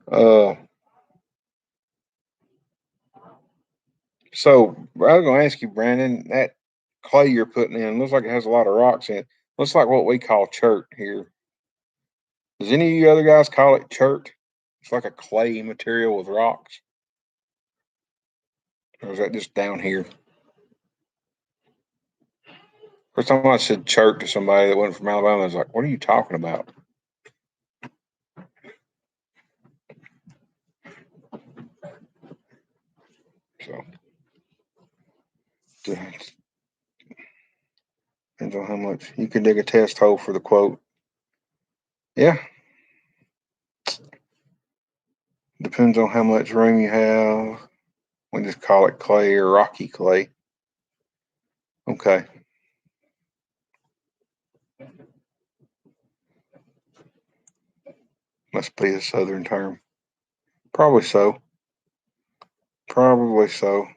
Uh, so I was gonna ask you, Brandon, that clay you're putting in looks like it has a lot of rocks in it. Looks like what we call chert here. Does any of you other guys call it chert? It's like a clay material with rocks. Or is that just down here? First time I said chert to somebody that wasn't from Alabama, I was like, what are you talking about? So depends on how much you can dig a test hole for the quote. Yeah. Depends on how much room you have. We just call it clay or rocky clay. Okay. Must be a southern term. Probably so. Probably so.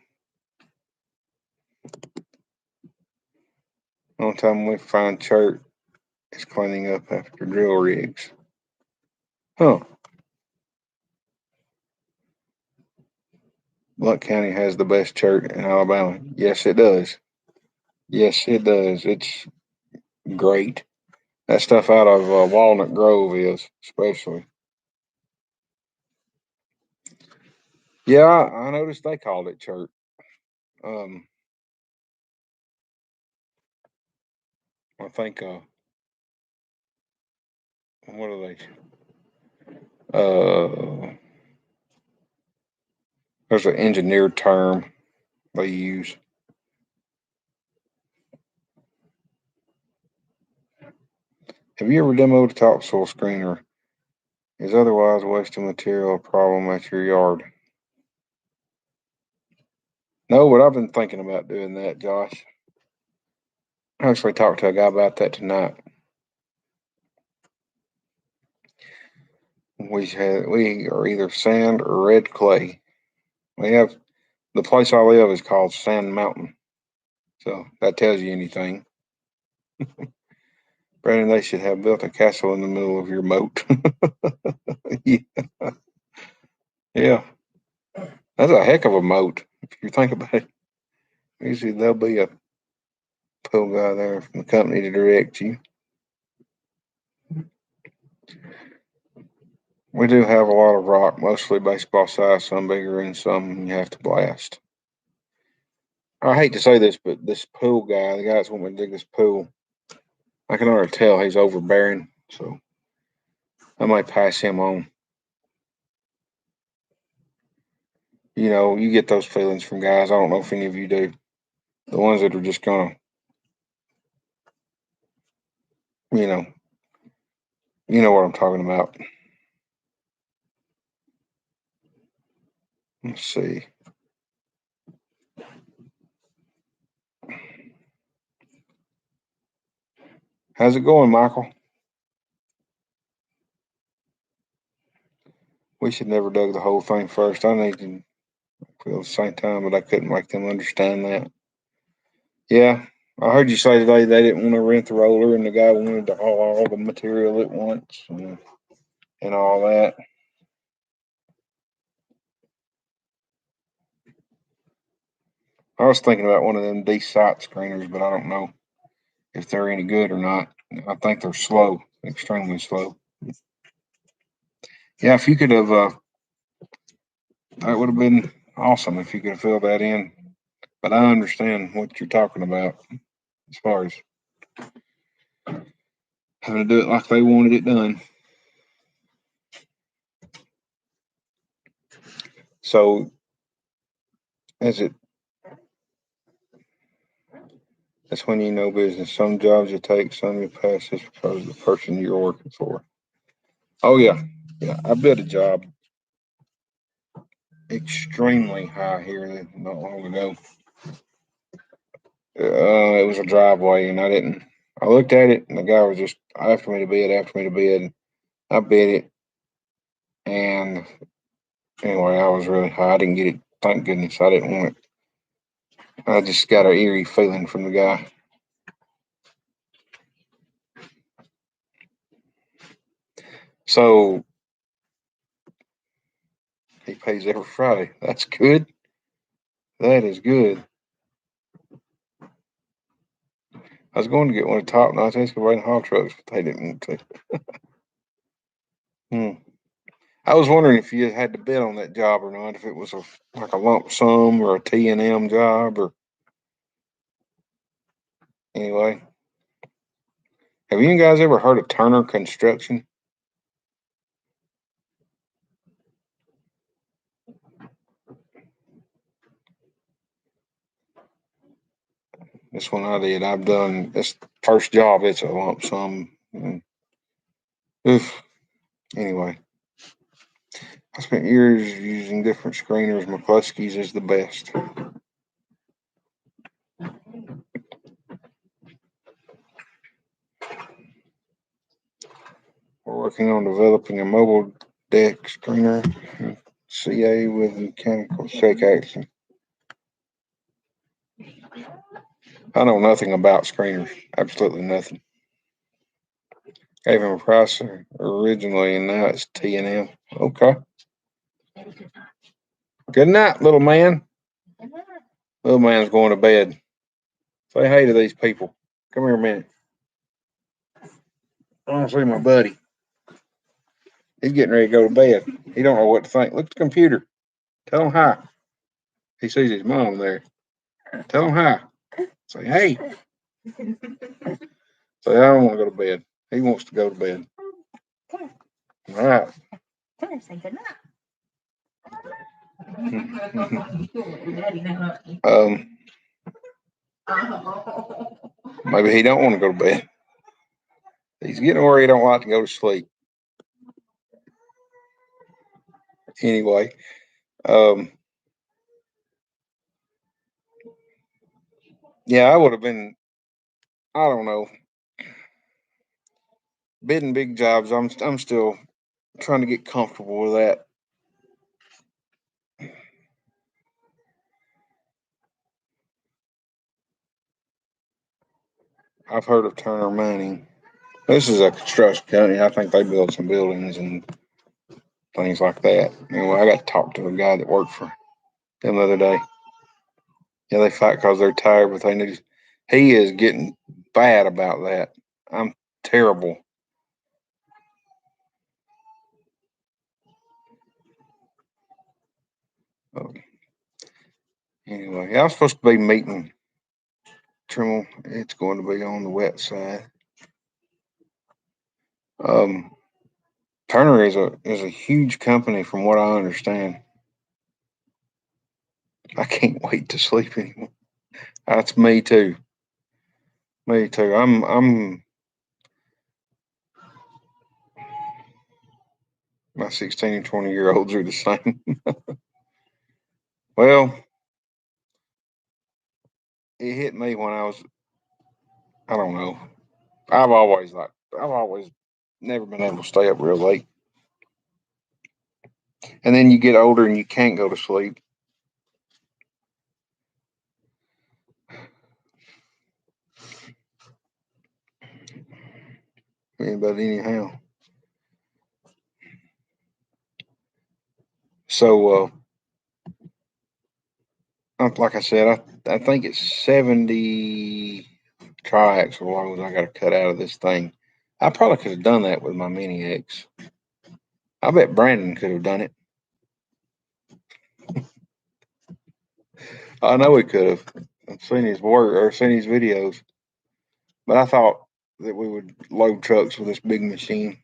Only time we find chert is cleaning up after drill rigs. Huh. Blount County has the best chert in Alabama. Yes, it does. Yes, it does. It's great. That stuff out of Walnut Grove is, especially. Yeah, I noticed they called it chert. Um, I think, what are they? There's an engineered term they use. Have you ever demoed a topsoil screener? Is otherwise wasting material a problem at your yard? No, but I've been thinking about doing that, Josh. I actually talked to a guy about that tonight. We are either sand or red clay. We have the place I live is called Sand Mountain, so that tells you anything. Brandon, they should have built a castle in the middle of your moat. Yeah. Yeah, that's a heck of a moat if you think about it. Usually there'll be a pool guy there from the company to direct you. We do have a lot of rock, mostly baseball size, some bigger and some you have to blast. I hate to say this, but this pool guy, the guy that's wanting me to dig this pool, I can already tell he's overbearing, so I might pass him on. You know, you get those feelings from guys. I don't know if any of you do. The ones that are just gonna, you know, you know what I'm talking about. Let's see. How's it going, Michael? We should never dug the whole thing first. I need to feel the same time, but I couldn't make them understand that. Yeah, I heard you say today they didn't want to rent the roller, and the guy wanted to haul all the material at once and all that. I was thinking about one of them D-site screeners, but I don't know if they're any good or not. I think they're slow, extremely slow. Yeah, if you could have, that would have been awesome if you could have filled that in. But I understand what you're talking about as far as having to do it like they wanted it done. So, is it? That's when you know business. Some jobs you take, some you pass just because of the person you're working for. Oh yeah, yeah. I built a job extremely high here not long ago. It was a driveway, and I didn't. I looked at it, and the guy was just after me to bid, after me to bid. I bid it, and anyway, I was really high. I didn't get it. Thank goodness I didn't want it. I just got an eerie feeling from the guy. So he pays every Friday. That's good. That is good. I was going to get one of the top notch excavating haul trucks, but they didn't want to. Hmm. I was wondering if you had to bid on that job or not, if it was like a lump sum or a T&M job or anyway. Have you guys ever heard of Turner Construction? This one I did. I've done this first job. It's a lump sum. Oof. Anyway, I spent years using different screeners. McCluskey's is the best. We're working on developing a mobile deck screener, CA with mechanical shake action. I know nothing about screeners. Absolutely nothing. Gave him a price originally, and now it's T&M. Okay. Good night, little man. Little man's going to bed. Say hey to these people. Come here a minute. I want to see my buddy. He's getting ready to go to bed. He don't know what to think. Look at the computer. Tell him hi. He sees his mom there. Tell him hi. Say hey. Say I don't want to go to bed. He wants to go to bed. All right. Say good night. um, maybe he don't want to go to bed. He's getting where he don't like to go to sleep. Anyway, um, yeah, I would have been. I don't know, bidding big jobs. I'm still trying to get comfortable with that. I've heard of Turner Mining. This is a construction company. I think they build some buildings and things like that. Anyway, I got to talk to a guy that worked for them the other day. Yeah, they fight because they're tired, but they need. He is getting bad about that. I'm terrible. Um, anyway, yeah, I was supposed to be meeting Trimmel. It's going to be on the wet side. Um, Turner is a huge company, from what I understand. I can't wait to sleep anymore. That's me too. Me too. I'm my 16 and 20-year olds are the same. Well, it hit me when I was, I don't know. I've always never been able to stay up real late. And then you get older and you can't go to sleep. But anyhow, so like I said, I think it's 70 triaxle loads I got to cut out of this thing. I probably could have done that with my Mini X. I bet Brandon could have done it. I know he could have. I've seen his work or seen his videos, but I thought that we would load trucks with this big machine.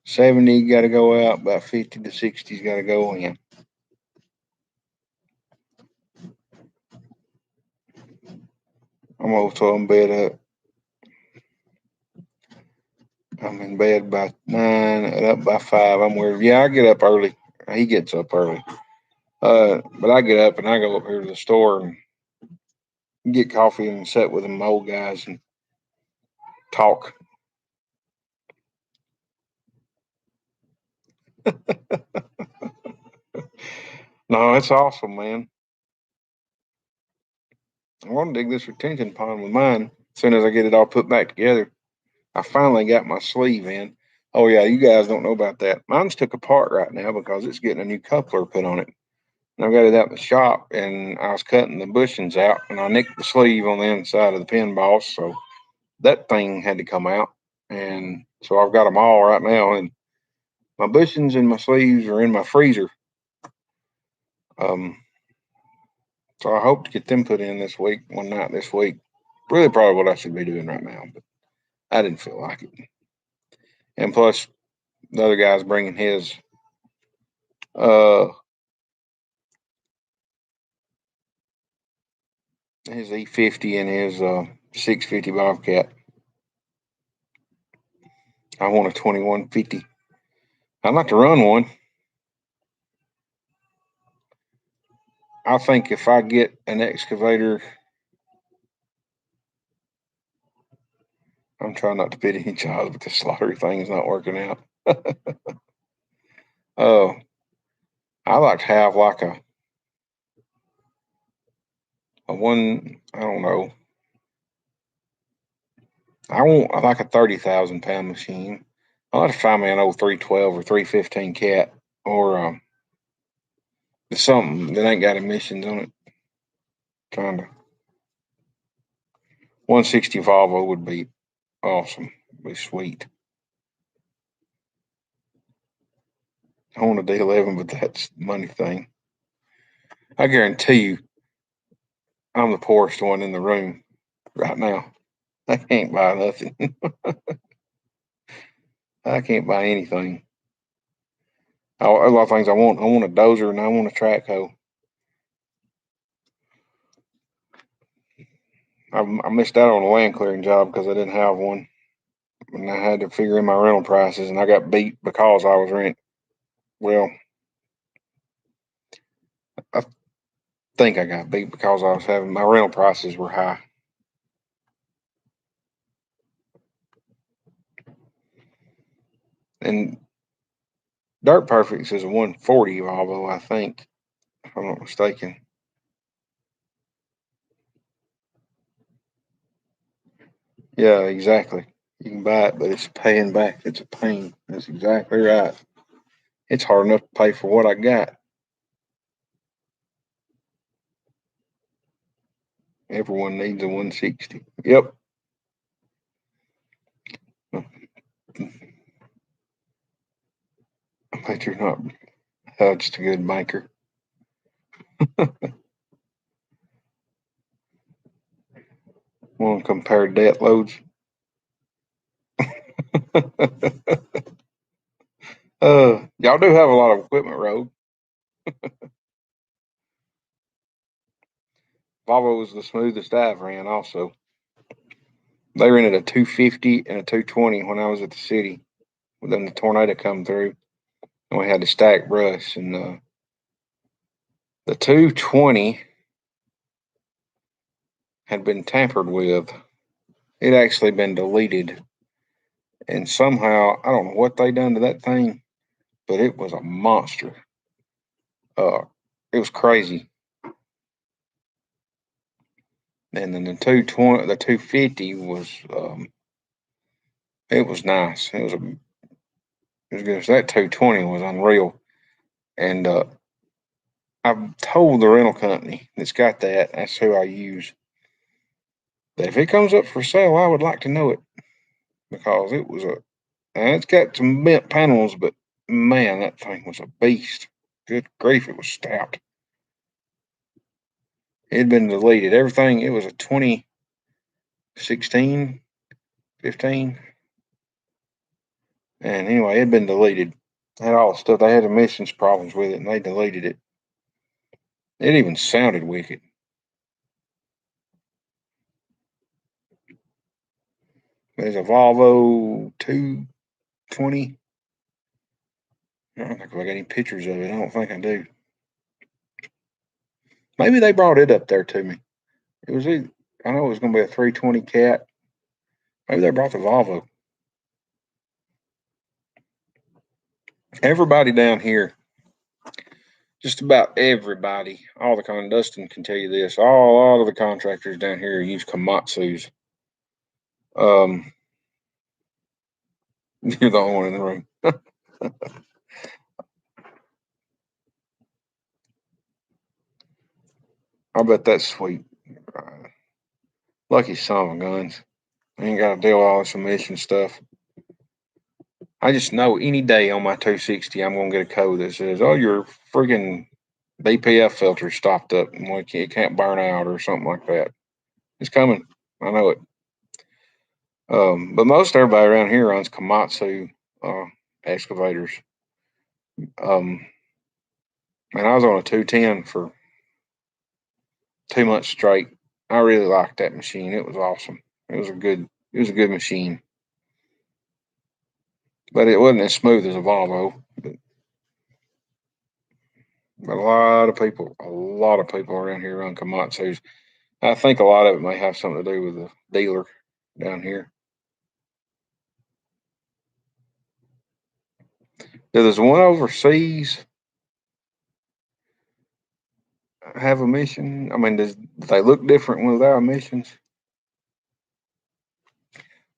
70 got to go out, about 50 to 60's got to go in. I'm also in bed up. I'm in bed by 9 and up by 5. I'm weird. Yeah, I get up early. He gets up early. But I get up and I go up here to the store and get coffee and sit with them old guys and talk. No, it's awesome, man. I want to dig this retention pond with mine as soon as I get it all put back together. I finally got my sleeve in. Oh yeah, you guys don't know about that. Mine's took apart right now because it's getting a new coupler put on it. And I've got it out in the shop, and I was cutting the bushings out, and I nicked the sleeve on the inside of the pin boss, so that thing had to come out. And so I've got them all right now, and my bushings and my sleeves are in my freezer. Um, so I hope to get them put in this week, one night this week. Really, probably what I should be doing right now, but I didn't feel like it. And plus, the other guy's bringing uh his E50 and his 650 Bobcat. I want a 2150. I'd like to run one. I think if I get an excavator, I'm trying not to pit any jobs, but this lottery thing is not working out. Oh, I like to have like a one. I don't know. I want like a 30,000 pound machine. I like to find me an old 312 or 315 cat or something that ain't got emissions on it. Trying to 160 Volvo would be awesome. Be sweet. I want a D11, but that's the money thing. I guarantee you, I'm the poorest one in the room right now. I can't buy nothing. I can't buy anything. A lot of things I want. I want a dozer and I want a track hoe. I missed out on a land clearing job because I didn't have one, and I had to figure in my rental prices, and I got beat because I was rent. Well, I think I got beat because I was having my rental prices were high. And Dirt Perfects is a 140 Volvo, I think, if I'm not mistaken. Yeah, exactly. You can buy it, but it's paying back. It's a pain. That's exactly right. It's hard enough to pay for what I got. Everyone needs a 160. Yep. I bet you're not just a good banker. Want to compare debt loads? Y'all do have a lot of equipment road. Volvo was the smoothest I've ran. Also, they rented a 250 and a 220 when I was at the city. Then the tornado come through, and we had to stack brush. And the 220 had been tampered with. It actually been deleted, and somehow I don't know what they done to that thing, but it was a monster. Uh, it was crazy. And then the 220, the 250 was it was nice. It was good. So that 220 was unreal. And I've told the rental company that's got that, that's who I use, that if it comes up for sale, I would like to know it because it was and it's got some bent panels, but man, that thing was a beast. Good grief, it was stout. It had been deleted. Everything, it was a 2016, 15. And anyway, it had been deleted. Had all the stuff. They had emissions problems with it, and they deleted it. It even sounded wicked. There's a Volvo 220. I don't think I got any pictures of it. I don't think I do. Maybe they brought it up there to me. It was I know it was going to be a 320 cat. Maybe they brought the Volvo. Everybody down here, just about everybody, all the Dustin can tell you this. All a lot of the contractors down here use Komatsu's. Um, you're the only one in the room. I bet that's sweet. Lucky son of a guns. I ain't got to deal with all this emission stuff. I just know any day on my 260, I'm going to get a code that says, oh, your friggin' BPF filter stopped up and it can't burn out or something like that. It's coming. I know it. But most everybody around here runs Komatsu excavators. Um, and I was on a 210 for 2 months straight. I really liked that machine. It was awesome. It was a good machine. But it wasn't as smooth as a Volvo. But a lot of people around here run Komatsu's. I think a lot of it may have something to do with the dealer down here. Does one overseas have emission? I mean, do they look different without emissions?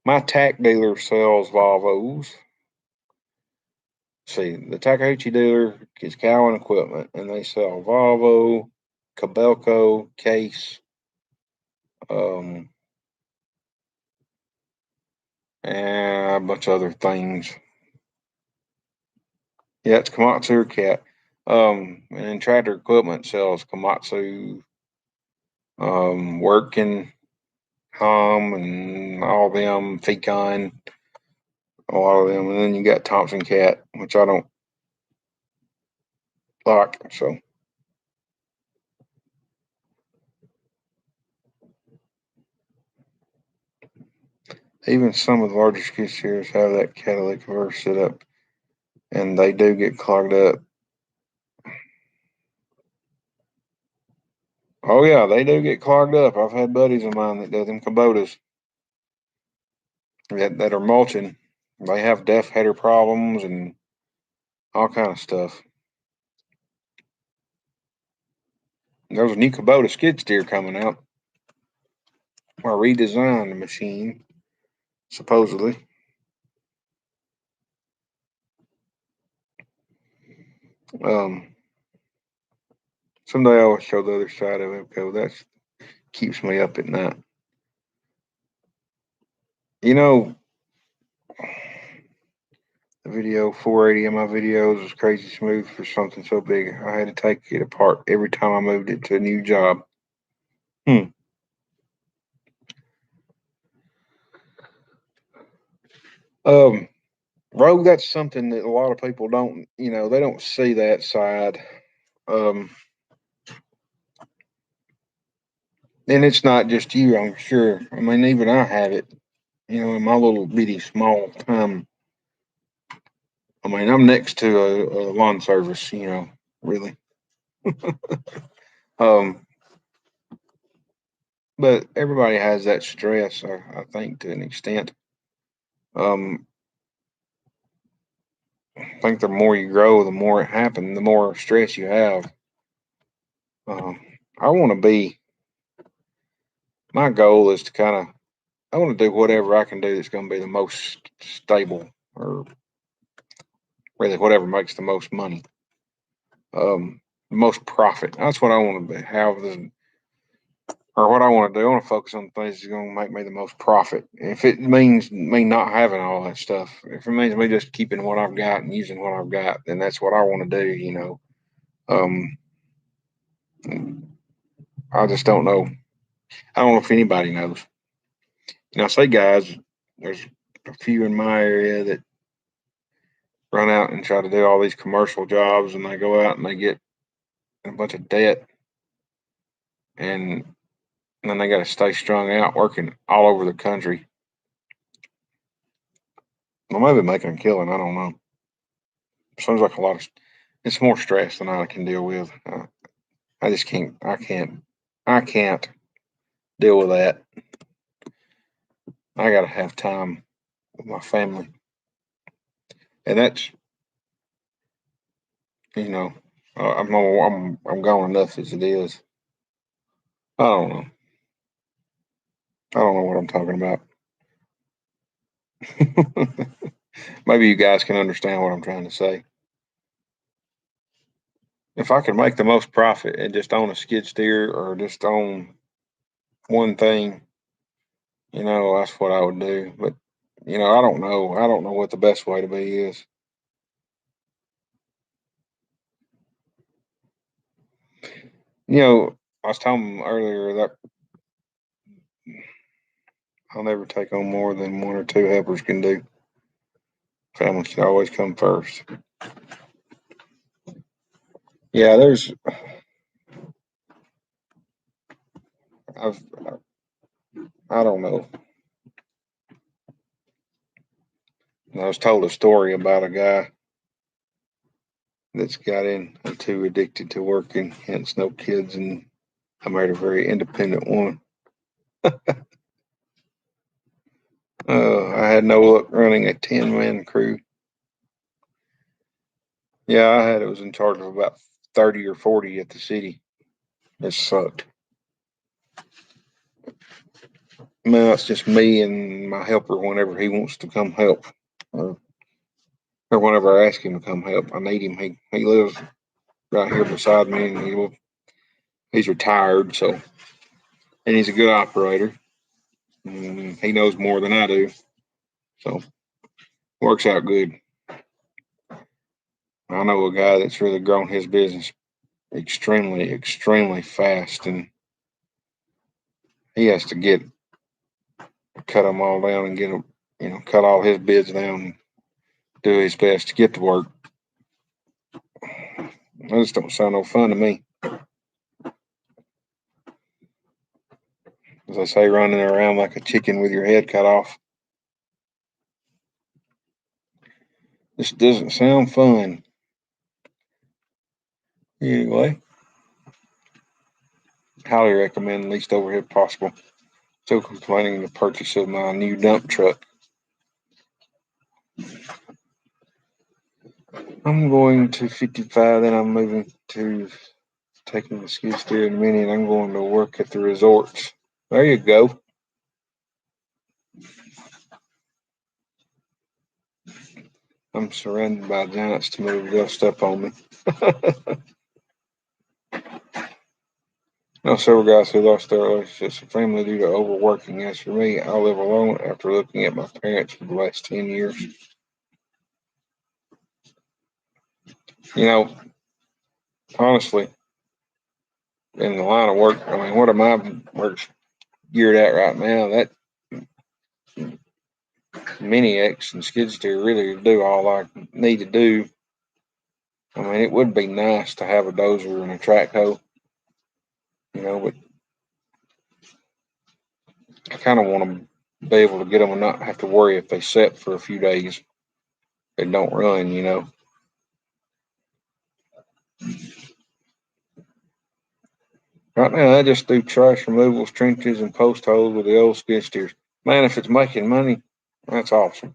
My tack dealer sells Volvos. See, the Takeuchi dealer is Cowan Equipment, and they sell Volvo, Kobelco, Case, um, and a bunch of other things. Yeah, it's Komatsu or Cat. And Tractor Equipment sells Komatsu, Working, Hum, and all them, Fecon, a lot of them. And then you got Thompson Cat, which I don't like. So even some of the larger skid steers have that catalytic converter set up, and they do get clogged up. Oh yeah, they do get clogged up. I've had buddies of mine that do them Kubotas that are mulching. They have def header problems and all kind of stuff. There's a new Kubota skid steer coming out, or redesigned machine, supposedly. Someday I'll show the other side of it because that keeps me up at night. You know, the video 480 in my videos was crazy smooth for something so big. I had to take it apart every time I moved it to a new job. Um, Rogue, that's something that a lot of people don't, they don't see that side. Um, and it's not just you, I'm sure. I mean, even I have it, in my little bitty small time. I mean, I'm next to a lawn service, really. Um, but everybody has that stress, I think, to an extent. Um, I think the more you grow, the more it happens, the more stress you have. Um, I want to be, my goal is to I want to do whatever I can do that's going to be the most stable, or really whatever makes the most money, the most profit. That's what I want to have, or what I want to do. I want to focus on things that's going to make me the most profit. If it means me not having all that stuff, if it means me just keeping what I've got and using what I've got, then that's what I want to do. Um, I just don't know. I don't know if anybody knows. I say guys, there's a few in my area that run out and try to do all these commercial jobs, and they go out and they get a bunch of debt, and then they got to stay strung out working all over the country. Well, maybe making a killing. I don't know. Seems like a lot of. It's more stress than I can deal with. I just can't. I can't. I can't deal with that. I got to have time with my family, and that's you know. I'm gone enough as it is. I don't know. I don't know what I'm talking about. Maybe you guys can understand what I'm trying to say. If I could make the most profit and just own a skid steer or just own one thing, that's what I would do. But, I don't know. I don't know what the best way to be is. I was telling them earlier that I'll never take on more than one or two helpers can do. Family should always come first. Yeah, I've, I don't know. I was told a story about a guy that's got too addicted to working, hence no kids, and I married a very independent woman. I had no luck running a 10-man crew. Yeah, I was in charge of about 30 or 40 at the city. It sucked. Now it's just me and my helper whenever he wants to come help, or, or whenever I ask him to come help. I need him. He lives right here beside me, and he's retired, and he's a good operator. And he knows more than I do, so works out good. I know a guy that's really grown his business extremely, extremely fast, and he has to cut them all down and get them, cut all his bids down, and do his best to get the work. That just don't sound no fun to me. As I say, running around like a chicken with your head cut off. This doesn't sound fun. Anyway, highly recommend least overhead possible. Still complaining the purchase of my new dump truck. I'm going to 55, then I'm moving to taking the skid steer in a minute. I'm going to work at the resorts. There you go. I'm surrounded by giants to move. They'll step on me. Now, several guys who lost their relationships and family due to overworking. As for me, I live alone after looking at my parents for the last 10 years. You know, honestly, in the line of work, I mean, what am I work geared at right now? That Mini X and skid steer really do all I need to do. I mean, it would be nice to have a dozer and a track hoe, but I kind of want to be able to get them and not have to worry if they set for a few days. They don't run. Right now, I just do trash removals, trenches, and post holes with the old skid steers. Man, if it's making money, that's awesome.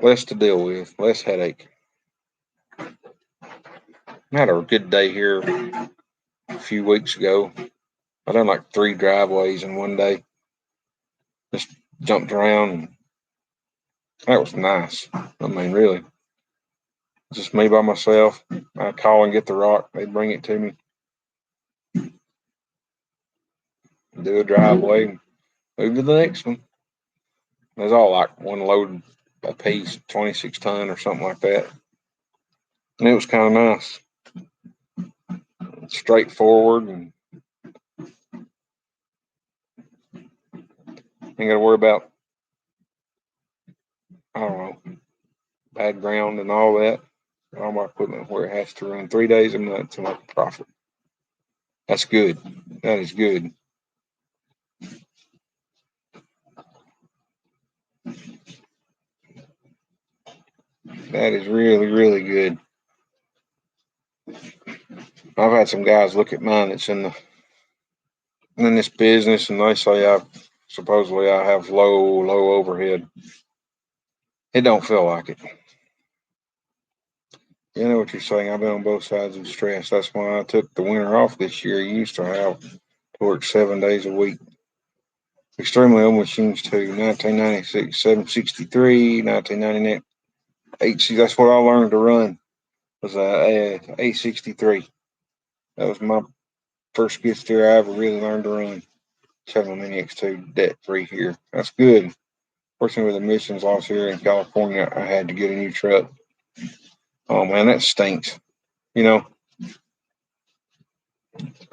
Less to deal with, less headache. I had a good day here a few weeks ago. I done like 3 driveways in one day. Just jumped around, and that was nice. I mean, really. Just me by myself. I call and get the rock. They bring it to me. Do a driveway. Move to the next one. It was all like one load a piece, 26 ton or something like that. And it was kind of nice. Straightforward, and ain't got to worry about, I don't know, bad ground and all that. All my equipment where it has to run 3 days a month to make a profit. That's good. That is good. That is really, really good. I've had some guys look at mine that's in this business, and they say supposedly I have low overhead. It don't feel like it. You know what you're saying. I've been on both sides of the stress. That's why I took the winter off this year. I used to have to work 7 days a week. Extremely old machines too. 1996, 763, 1999, 8. That's what I learned to run. Was a A63. That was my first skid steer I ever really learned to run. Chevrolet Mini X2 debt free here. That's good. Fortunately, with emissions laws here in California, I had to get a new truck. Oh man, that stinks. I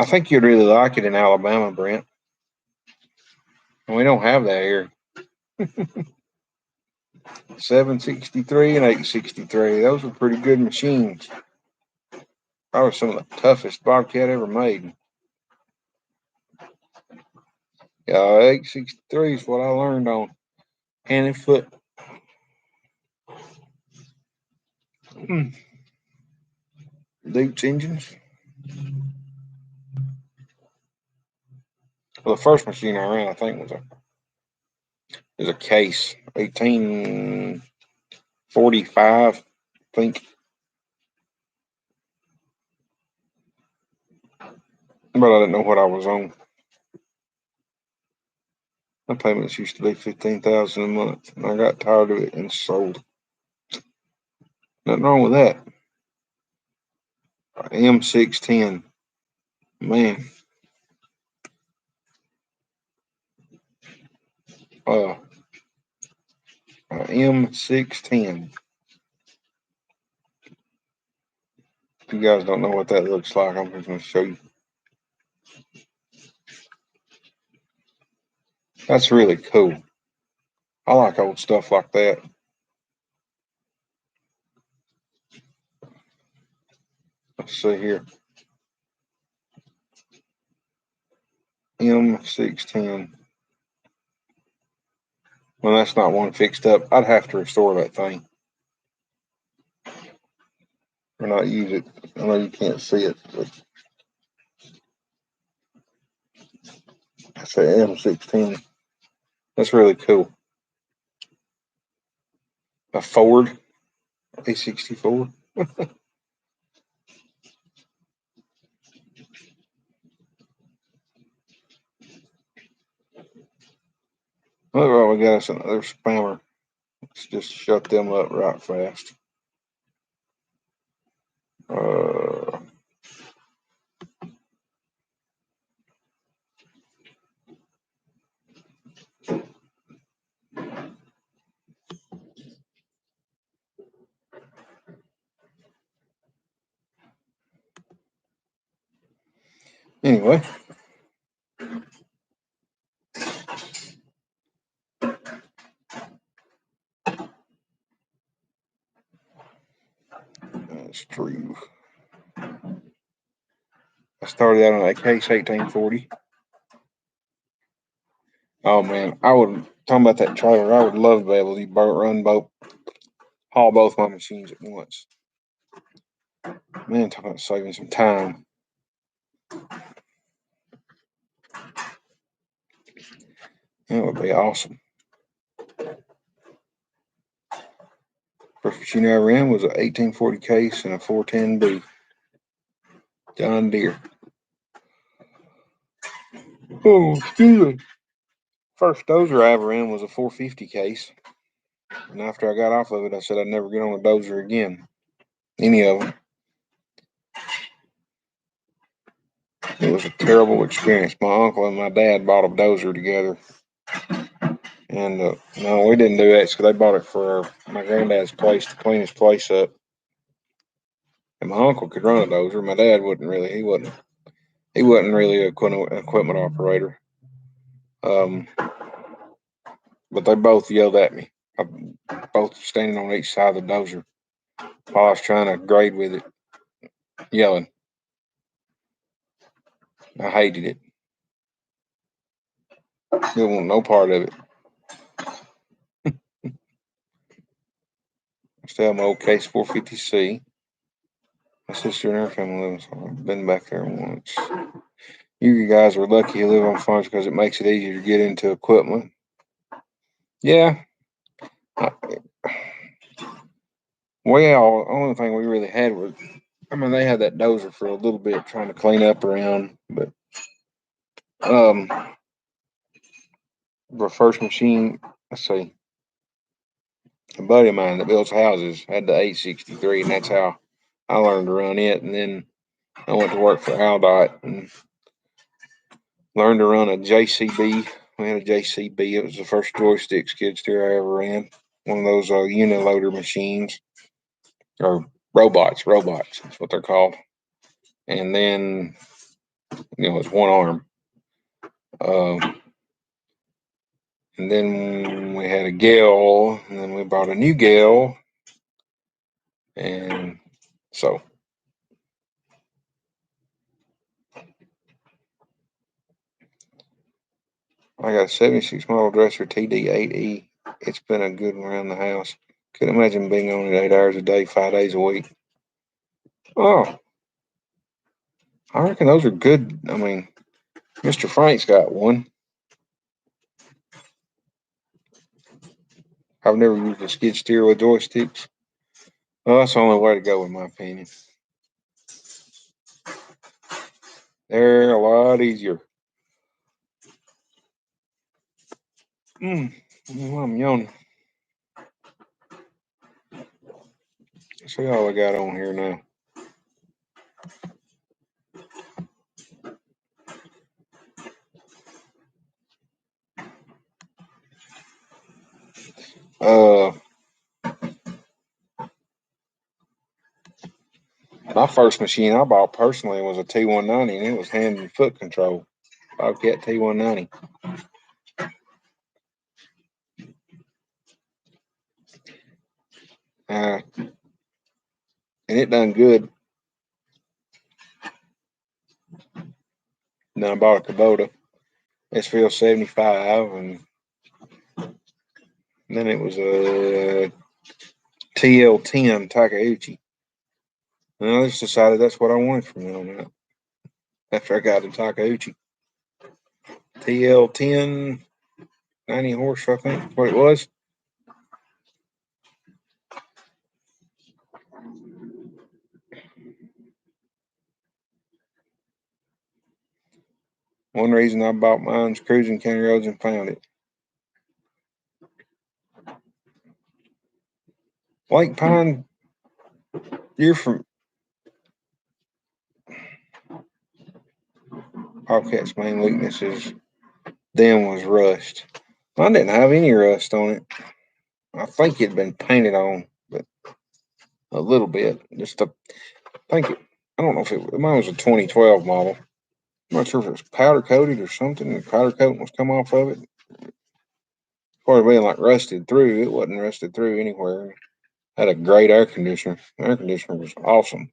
think you'd really like it in Alabama, Brent. And we don't have that here. 763 and 863. Those were pretty good machines. Probably some of the toughest Bobcat ever made. Yeah, 863 is what I learned on hand and foot. Dukes engines. Well, the first machine I ran, I think, was a Case, 1845, I think. But I didn't know what I was on. My payments used to be $15,000 a month, and I got tired of it and sold. Nothing wrong with that. M610, man. M610. If you guys don't know what that looks like, I'm just going to show you. That's really cool. I like old stuff like that. Let's see here. M610. Well, that's not one fixed up. I'd have to restore that thing. Or not use it. I know you can't see it, but that's an M610. That's really cool. A Ford A64. Oh, we got us another spammer. Let's just shut them up right fast. Anyway. That's true. I started out on a Case 1840. Oh man, I would talking about that trailer. I would love to be able to haul both my machines at once. Man, talking about saving some time. That would be awesome. First machine I ever ran was an 1840 Case and a 410B. John Deere. Oh, excuse me. First dozer I ever ran was a 450 Case. And after I got off of it, I said I'd never get on a dozer again. Any of them. It was a terrible experience. My uncle and my dad bought a dozer together. And no, we didn't do that because they bought it for my granddad's place to clean his place up. And my uncle could run a dozer. My dad wouldn't really. He wasn't really an equipment operator. But they both yelled at me. Both standing on each side of the dozer while I was trying to grade with it, yelling. I hated it. Didn't want no part of it. I still have my old Case 450C. My sister and her family live, so I've been back there once. You guys are lucky you live on farms because it makes it easier to get into equipment. Yeah. Well, the only thing we really had was, I mean, they had that dozer for a little bit trying to clean up around, but the first machine, let's see, a buddy of mine that builds houses had the 863, and that's how I learned to run it. And then I went to work for Aldott and learned to run a JCB. We had a JCB. It was the first joystick skid steer I ever ran. One of those uniloader machines, or robots. That's what they're called. And then, it's one arm. And then we had a Gale, and then we bought a new Gale. And so I got a 76 model dresser TD8E. It's been a good one around the house. Couldn't imagine being on it 8 hours a day, 5 days a week. Oh, I reckon those are good. I mean, Mr. Frank's got one. I've never used a skid steer with joysticks. Well, that's the only way to go, in my opinion. They're a lot easier. I'm yawning. See all I got on here now. My first machine I bought personally was a T190, and it was hand and foot control. Bobcat T190. And it done good. And then I bought a Kubota SVL 75, and then it was a TL10 Takeuchi. And I just decided that's what I wanted from them on that. After I got the Takeuchi TL10, 90 horse, I think that's what it was. One reason I bought mine's cruising county roads and found it. Lake Pine, you're from Bobcat's main weaknesses then was rust. I didn't have any rust on it. I think it'd been painted on, but a little bit. I don't know if mine was a 2012 model. I'm not sure if it was powder coated or something. The powder coating was come off of it. Part of being like rusted through, it wasn't rusted through anywhere. Had a great air conditioner. The air conditioner was awesome.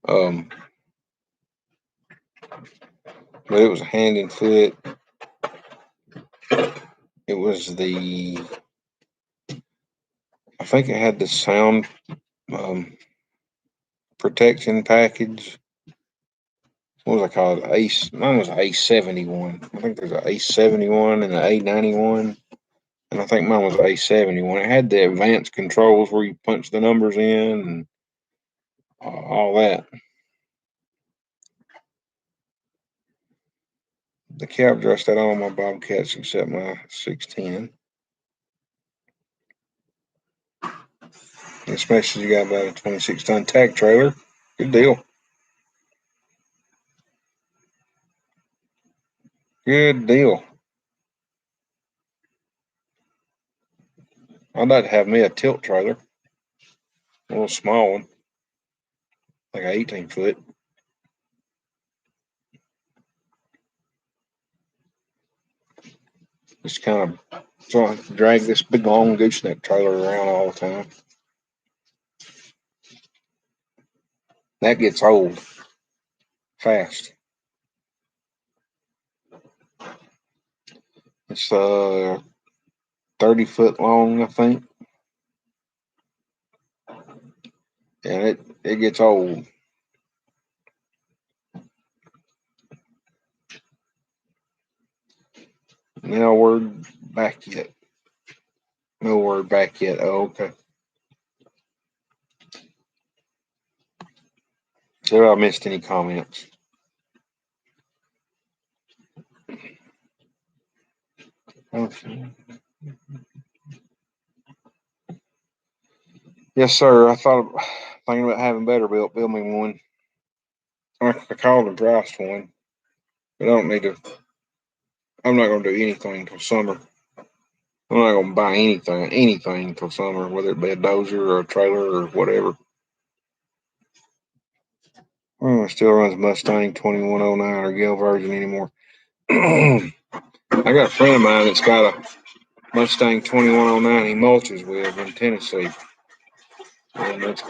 But it was a hand and foot. It was I think it had the sound protection package. What was I called? Ace. Mine was A71. I think there's an A71 and an A91. And I think mine was A71. It had the advanced controls where you punch the numbers in and all that. The cab dressed out all my Bobcats except my 610. Especially you got about a 26-ton tack trailer. Good deal. Good deal. I'd like to have me a tilt trailer. A little small one. Like an 18-foot. Just kind of so I can drag this big long gooseneck trailer around all the time. That gets old fast. It's 30 foot long, I think. And it gets old. No word back yet. No word back yet. Oh, okay. Have I missed any comments? Okay. Yes, sir. Thinking about having Betterbilt build me one. I called and priced one, but I don't need to. I'm not going to do anything until summer. I'm not going to buy anything until summer, whether it be a dozer or a trailer or whatever. Still runs Mustang 2109 or Gale version anymore. I got a friend of mine that's got a Mustang 2109 he mulches with in Tennessee. And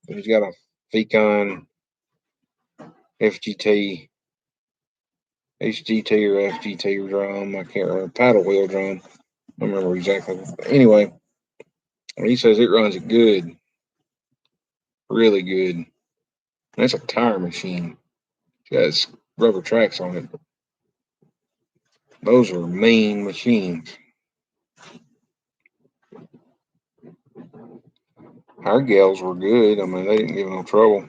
he's got a Fecon FGT, HGT or FGT drum. I can't remember. Paddle wheel drum. I don't remember exactly. Anyway, he says it runs good. Really good. That's a tire machine. It's got rubber tracks on it. Those are mean machines. Our gals were good. I mean, they didn't give no trouble.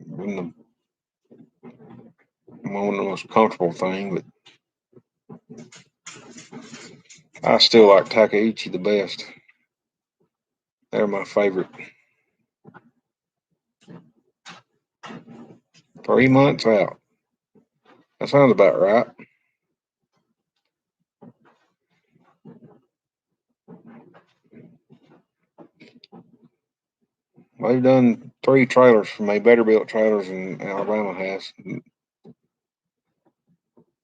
Wasn't the most comfortable thing, but I still like Takeuchi the best. They're my favorite. 3 months out. That sounds about right. They've done 3 trailers for me, Betterbilt trailers, and Alabama has.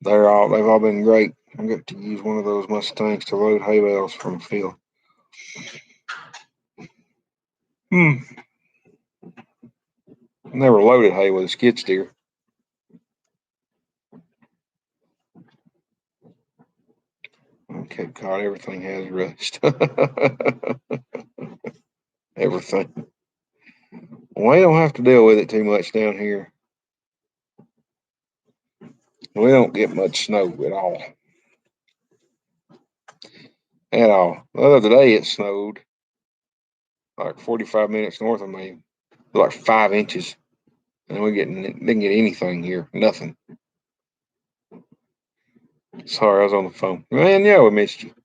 They've all been great. I got to use one of those Mustangs to load hay bales from the field. Never loaded hay with a skid steer. Okay, God, everything has rust. Everything. We don't have to deal with it too much down here. We don't get much snow at all. At all. The other day it snowed like 45 minutes north of me, like 5 inches. And we didn't get anything here. Nothing. Sorry, I was on the phone. Man, yeah, we missed you.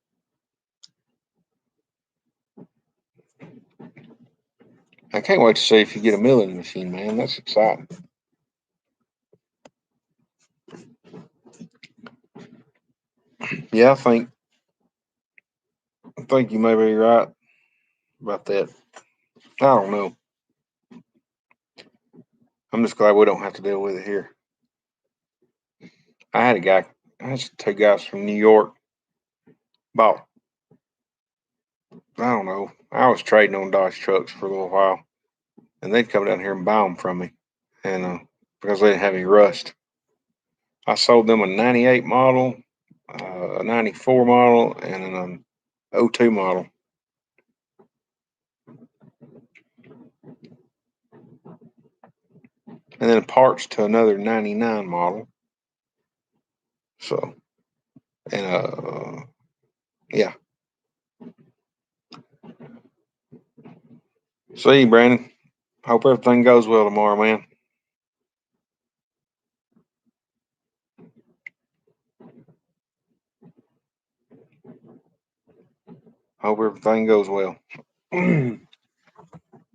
I can't wait to see if you get a milling machine, man. That's exciting. Yeah, I think you may be right about that. I don't know. I'm just glad we don't have to deal with it here. I had two guys from New York. About, I don't know. I was trading on Dodge trucks for a little while, and they'd come down here and buy them from me, and because they didn't have any rust. I sold them a '98 model, a '94 model, and an '02 model. And then parts to another '99 model. So, and yeah. See you, Brandon. Hope everything goes well tomorrow, man. Hope everything goes well. Maybe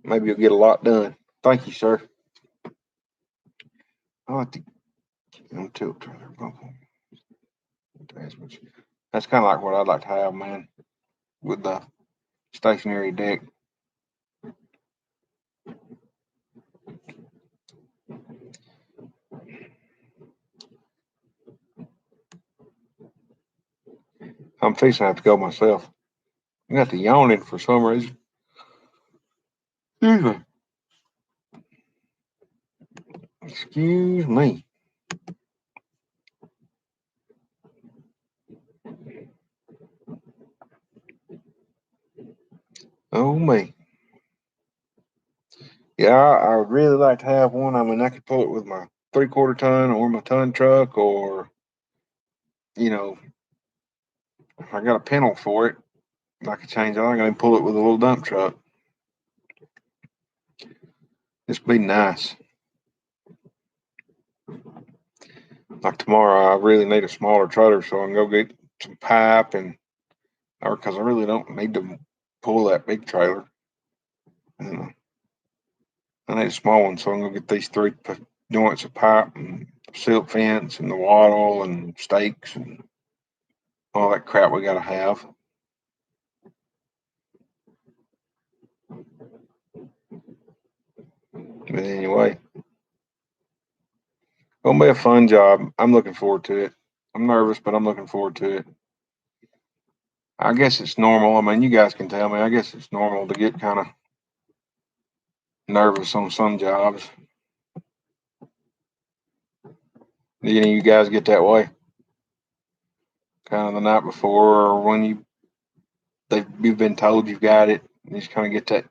you'll get a lot done. Thank you, sir. I like to get them tilt trailer bumper. That's kind of like what I'd like to have, man, with the stationary deck. I'm fixing to have to go myself. I got the yawning for some reason. Excuse me. Excuse me. Oh me. Yeah, I would really like to have one. I mean, I could pull it with my 3/4 ton or my ton truck, or if I got a panel for it, I could change it. I can pull it with a little dump truck. This would be nice. Like tomorrow, I really need a smaller trailer so I can go get some pipe or because I really don't need to pull that big trailer. I need a small one so I can go get these 3 joints of pipe and silk fence and the wattle and stakes and all that crap we got to have. But anyway, gonna be a fun job. I'm looking forward to it. I'm nervous, but I'm looking forward to it. I guess it's normal. I mean, you guys can tell me. I guess it's normal to get kind of nervous on some jobs. Do any of you guys get that way? Kind of the night before, or when you've been told you've got it, you just kind of get that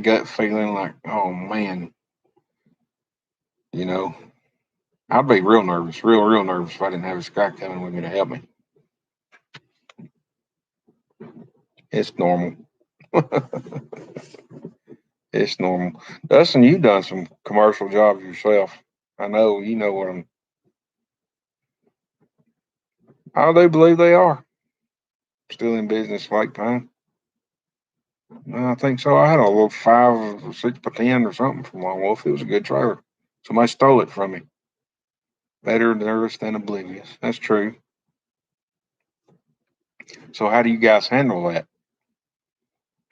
gut feeling like, oh man, you know. I'd be real nervous, real nervous if I didn't have a guy coming with me to help me. It's normal. It's normal. Dustin, you've done some commercial jobs yourself. I know you know what I'm. I do believe they are still in business, Lake Pine. I think so. I had a little 5 or 6 by 10 or something from Lone Wolf. It was a good trailer. Somebody stole it from me. Better nervous than oblivious. That's true. So, how do you guys handle that?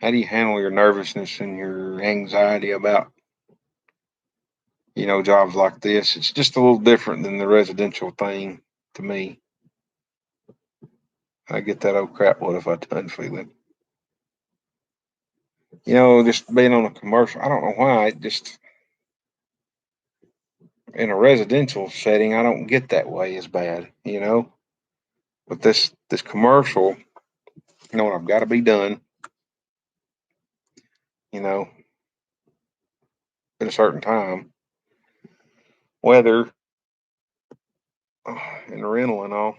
How do you handle your nervousness and your anxiety about, jobs like this? It's just a little different than the residential thing to me. I get that old crap. What if I done feeling? Just being on a commercial. I don't know why. in a residential setting, I don't get that way as bad, But this commercial, I've got to be done, you know, at a certain time, weather and rental and all.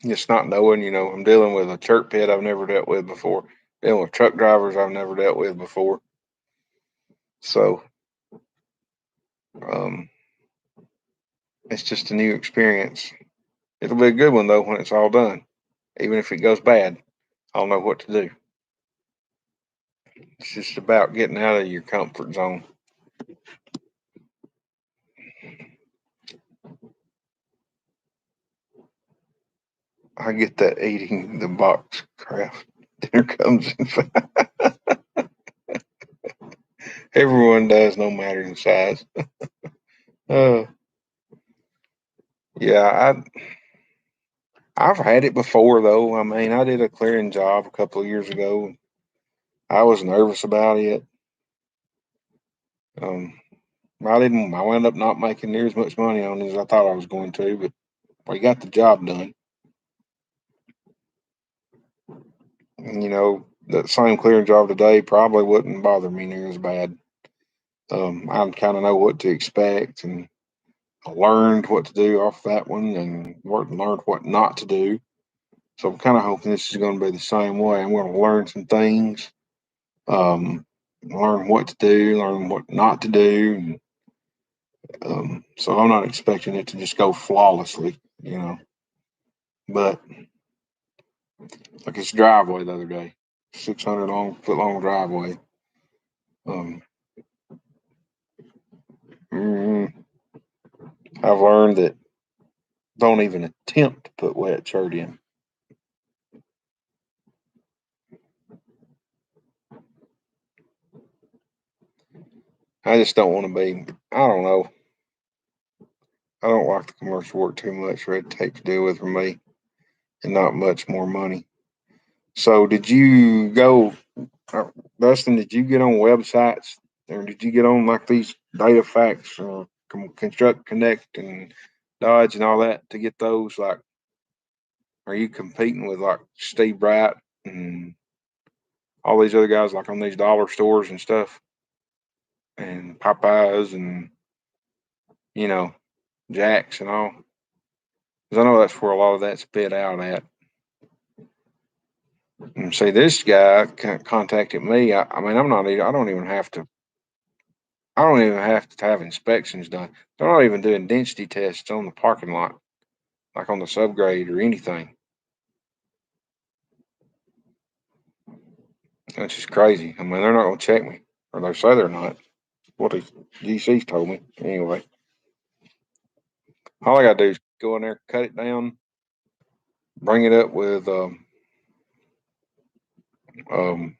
Just not knowing, I'm dealing with a church pit I've never dealt with before, dealing with truck drivers I've never dealt with before. So, um, it's just a new experience. It'll be a good one though when it's all done. Even if it goes bad, I'll know what to do. It's just about getting out of your comfort zone. I get that eating the box craft dinner comes in. Everyone does, no matter the size. uh, yeah, I've had it before though. I mean, I did a clearing job a couple of years ago. I was nervous about it. Um, I didn't. I wound up not making near as much money on it as I thought I was going to, but we got the job done. And, that same clearing job today probably wouldn't bother me near as bad. I kind of know what to expect, and I learned what to do off that one, and learned what not to do. So I'm kind of hoping this is going to be the same way. I'm going to learn some things, learn what to do, learn what not to do. And, so I'm not expecting it to just go flawlessly. But like this driveway the other day, 600 foot long driveway. Um, mm, I've learned that don't even attempt to put wet shirt in. I just don't want to be. I don't know. I don't like the commercial work too much. Red tape to deal with for me, and not much more money. So, did you go, Dustin? Did you get on websites, or did you get on like these Data Facts or Construct Connect and Dodge and all that to get those? Like, are you competing with like Steve Bright and all these other guys, like on these dollar stores and stuff, and Popeyes and you know Jacks and all? Because I know that's where a lot of that's bid out at. And see, this guy contacted me. I mean, I'm not. I don't even have to. I don't even have to have inspections done. They're not even doing density tests on the parking lot, like on the subgrade or anything. That's just crazy. I mean, they're not going to check me, or they say they're not. What the GC's told me anyway. All I got to do is go in there, cut it down, bring it up with um,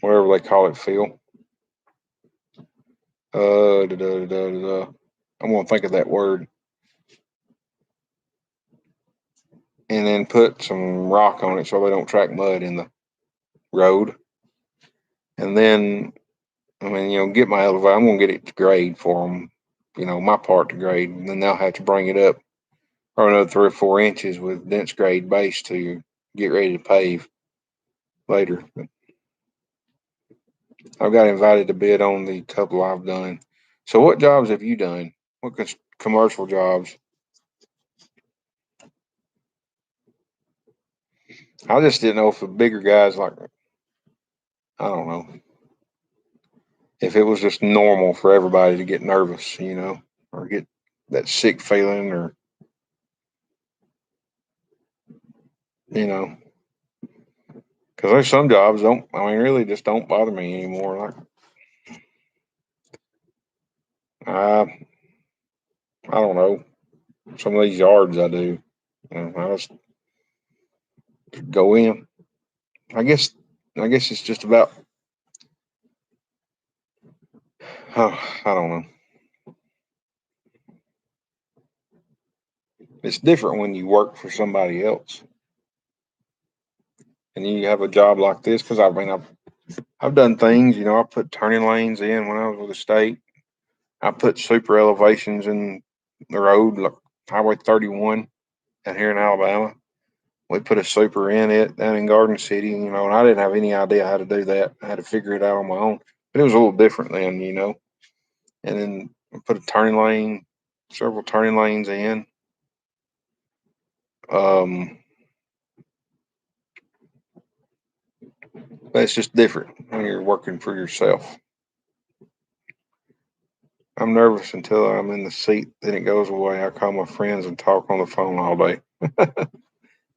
whatever they call it, Phil. Da, da, da, da, da. I'm gonna think of that word, and then put some rock on it so they don't track mud in the road. And then, I mean, get my elevator. I'm gonna get it to grade for them. My part to grade, and then they'll have to bring it up or another 3 or 4 inches with dense grade base to get ready to pave later. I've got invited to bid on the couple I've done. So, what jobs have you done? What commercial jobs? I just didn't know if the bigger guys, like, I don't know, if it was just normal for everybody to get nervous, or get that sick feeling, or you know, because there's some jobs don't. I mean, really, just don't bother me anymore. Like, I don't know. Some of these yards I do. I just go in. I guess. I guess it's just about. I don't know. It's different when you work for somebody else and you have a job like this. Because I mean, I've done things, I put turning lanes in when I was with the state. I put super elevations in the road, like Highway 31 down here in Alabama. We put a super in it down in Garden City, and I didn't have any idea how to do that. I had to figure it out on my own. But it was a little different then. And then I put a turning lane, several turning lanes in. Um, but it's just different when you're working for yourself. I'm nervous until I'm in the seat, then it goes away. I call my friends and talk on the phone all day.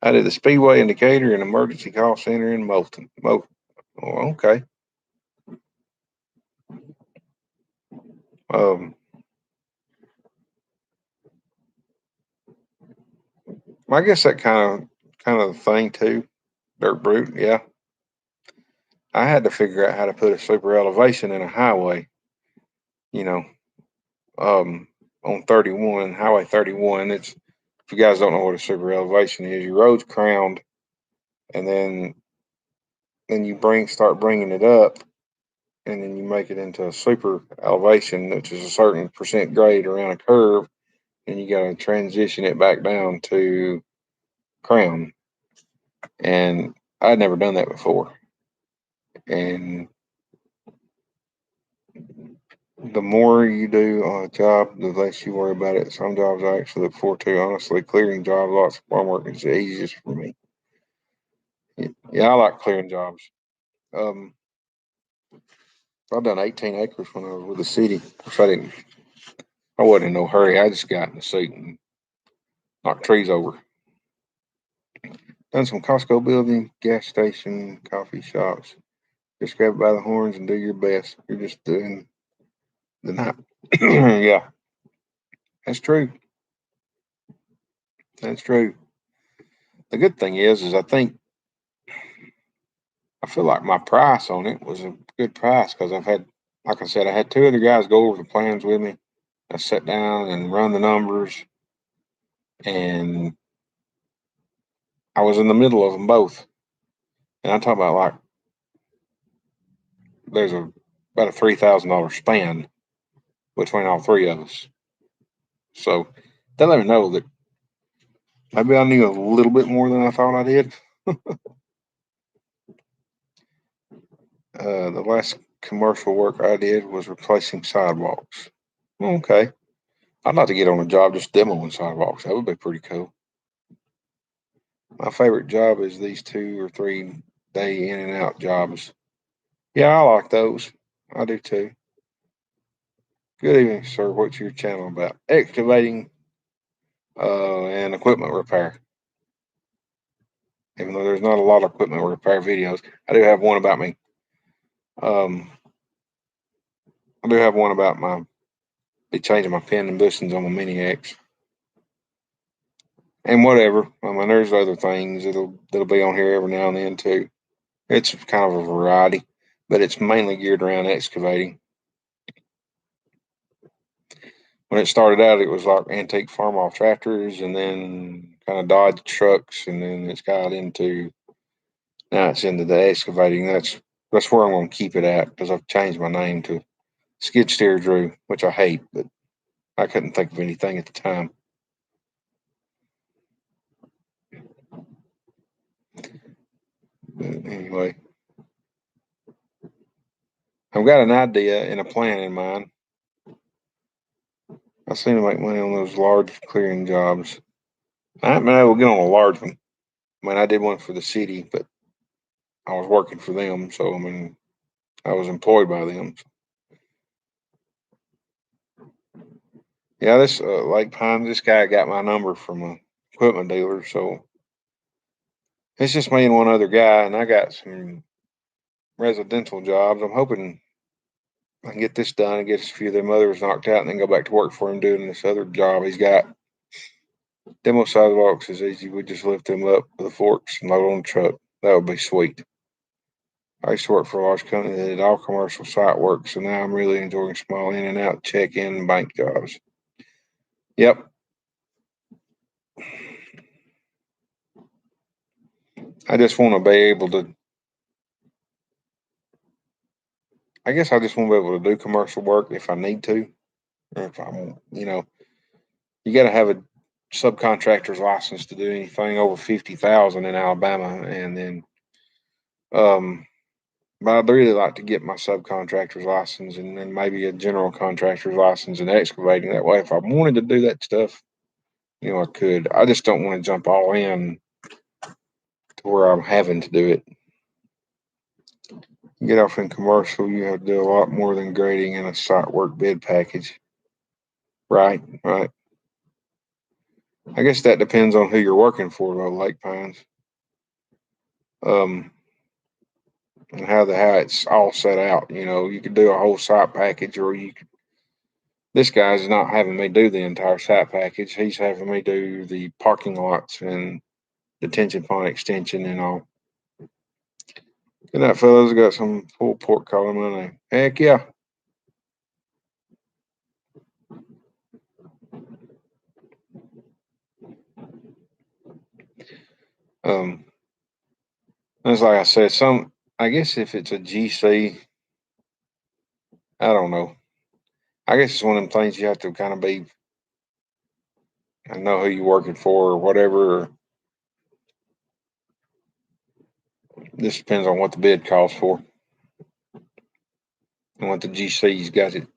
I did the Speedway indicator and emergency call center in Moulton. Oh, okay. Um, I guess that kind of thing too. Dirt brute, yeah. I had to figure out how to put a super elevation in a highway. You know, on 31, Highway 31. It's if you guys don't know what a super elevation is, your road's crowned, and then you start bringing it up, and then you make it into a super elevation, which is a certain percent grade around a curve, and you got to transition it back down to crown. And I'd never done that before, and the more you do on a job, the less you worry about it. Some jobs I actually look forward to. Honestly, clearing jobs, lots of farm work is the easiest for me. Yeah, I like clearing jobs. Um, I've done 18 acres when I was with the city. Which I wasn't in no hurry. I just got in the seat and knocked trees over. Done some Costco building, gas station, coffee shops. Just grab it by the horns and do your best. You're just doing the night. Yeah, that's true. That's true. The good thing is I feel like my price on it was a good price because like I said, I had two other guys go over the plans with me. I sat down and run the numbers, and I was in the middle of them both. And I'm talking about like there's about a $3,000 span between all three of us. So that let me know that maybe I knew a little bit more than I thought I did. The last commercial work I did was replacing sidewalks. Okay. I'd like to get on a job just demoing sidewalks. That would be pretty cool. My favorite job is these 2 or 3 day in and out jobs. Yeah, I like those. I do too. Good evening, sir. What's your channel about? Excavating and equipment repair. Even though there's not a lot of equipment repair videos, I do have one about me. Um, I do have one about be changing my pin and bushings on my Mini X. And whatever. I mean, there's other things that'll be on here every now and then too. It's kind of a variety, but it's mainly geared around excavating. When it started out, it was like antique farm off tractors, and then kind of Dodge trucks, and then it's got into now it's into the excavating. That's where I'm going to keep it at because I've changed my name to Skid Steer Drew, which I hate, but I couldn't think of anything at the time. But anyway, I've got an idea and a plan in mind. I seem to make money on those large clearing jobs. I haven't been able to get on a large one. I mean, I did one for the city, but I was working for them, so I mean, I was employed by them. Yeah, this Lake Pine, this guy got my number from a equipment dealer, so it's just me and one other guy, and I got some residential jobs. I'm hoping I can get this done and get a few of them others knocked out, and then go back to work for him doing this other job he's got. Demo sidewalks is easy. We just lift them up with the forks and load on the truck. That would be sweet. I used to work for a large company that did all commercial site work, so now I'm really enjoying small in and out check in bank jobs. Yep. I just want to be able to I guess I just want to be able to do commercial work if I need to. Or if I'm, you got to have a subcontractor's license to do anything over 50,000 in Alabama, and then, um, but I'd really like to get my subcontractor's license and then maybe a general contractor's license in excavating. That way, if I wanted to do that stuff, I could. I just don't want to jump all in to where I'm having to do it. Get off in commercial, you have to do a lot more than grading in a site work bid package. Right, right. I guess that depends on who you're working for, though, Lake Pines. Um, and how it's all set out. You could do a whole site package, or you could. This guy's not having me do the entire site package. He's having me do the parking lots and detention pond extension and all. Good night, fellas. Got some full pork calling my name. Heck yeah. Um, it's like I said, I guess if it's a GC, I don't know. I guess it's one of them things you have to kind of be, I know who you're working for or whatever. This depends on what the bid calls for and what the GC's got it.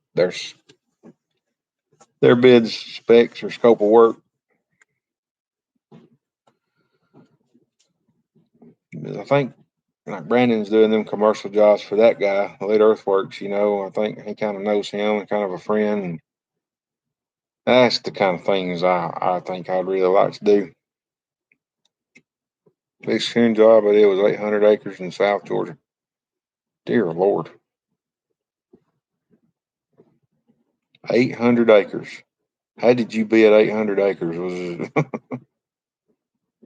Their bids, specs, or scope of work. I think like Brandon's doing them commercial jobs for that guy, Lit Earthworks. I think he kind of knows him and kind of a friend. And that's the kind of things I think I'd really like to do. Big soon job I did was 800 acres in South Georgia. Dear Lord. 800 acres. How did you bid 800 acres? Was it?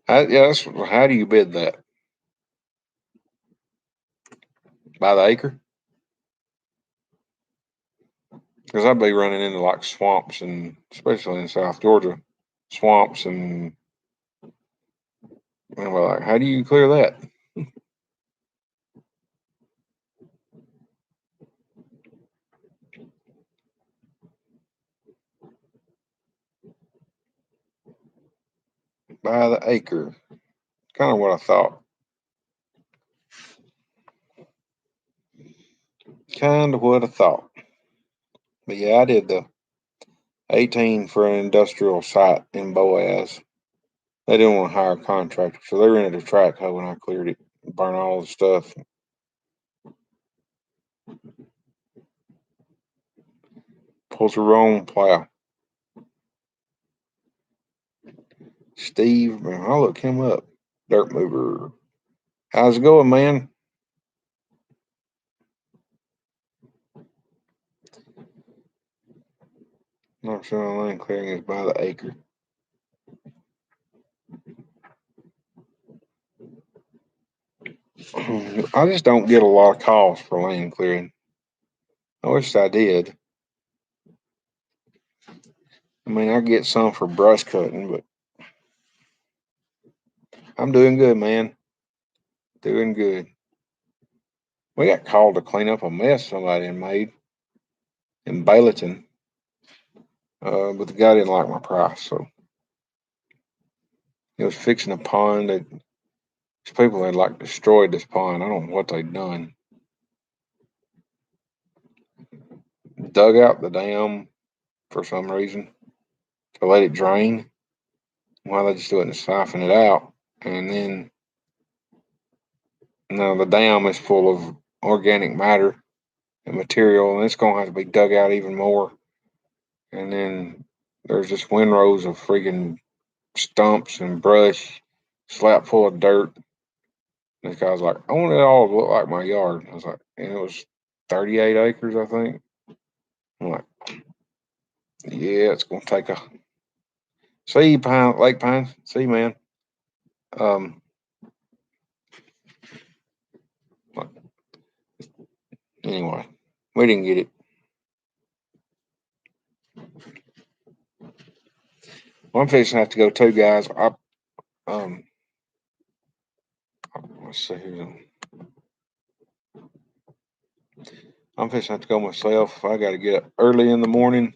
How do you bid that? By the acre? Because I'd be running into like swamps, and especially in South Georgia, swamps, and we're like, how do you clear that? By the acre. Kind of what I thought. Kind of what I thought. But yeah, I did the 18 for an industrial site in Boaz. They didn't want to hire a contractor, so they rented a track hoe and I cleared it, burned all the stuff. Pulls her own plow. Steve, man, I'll look him up. Dirt mover. How's it going, man? North Carolina land clearing is by the acre. I just don't get a lot of calls for land clearing. I wish I did. I mean, I get some for brush cutting, but I'm doing good, man. Doing good. We got called to clean up a mess somebody had made in Baileyton, but the guy didn't like my price, so he was fixing a pond that these people had like destroyed this pond. I don't know what they'd done. Dug out the dam for some reason to let it drain. Well, they just wouldn't siphon it out, and then now the dam is full of organic matter and material, and it's gonna have to be dug out even more. And then there's just windrows of freaking stumps and brush, slap full of dirt. And this guy's like, I want it all to look like my yard. I was like, and it was 38 acres, I think. I'm like, yeah, it's gonna take a see pine, Lake Pine, see man. Um, anyway, we didn't get it. Well, I'm fixing to have to go too, guys. Um, let's see here. I'm fixing to go myself. I got to get up early in the morning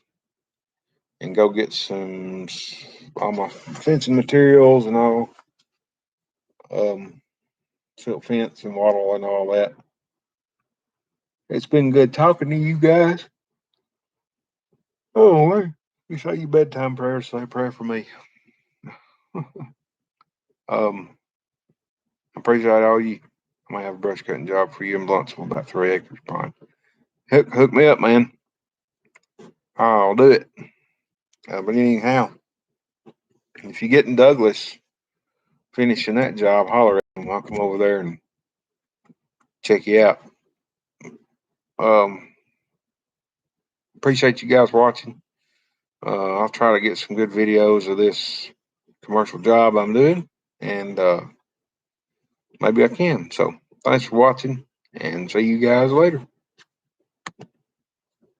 and go get all my fencing materials and all, silk fence and wattle and all that. It's been good talking to you guys. Oh, you say your bedtime prayer, say a prayer for me. I appreciate all you. I might have a brush cutting job for you in Blunt's about 3 acres pine. Hook me up, man. I'll do it. But anyhow, if you get in Douglas finishing that job, holler at me. I'll come over there and check you out. Um, appreciate you guys watching. I'll try to get some good videos of this commercial job I'm doing, and maybe I can. So thanks for watching, and see you guys later.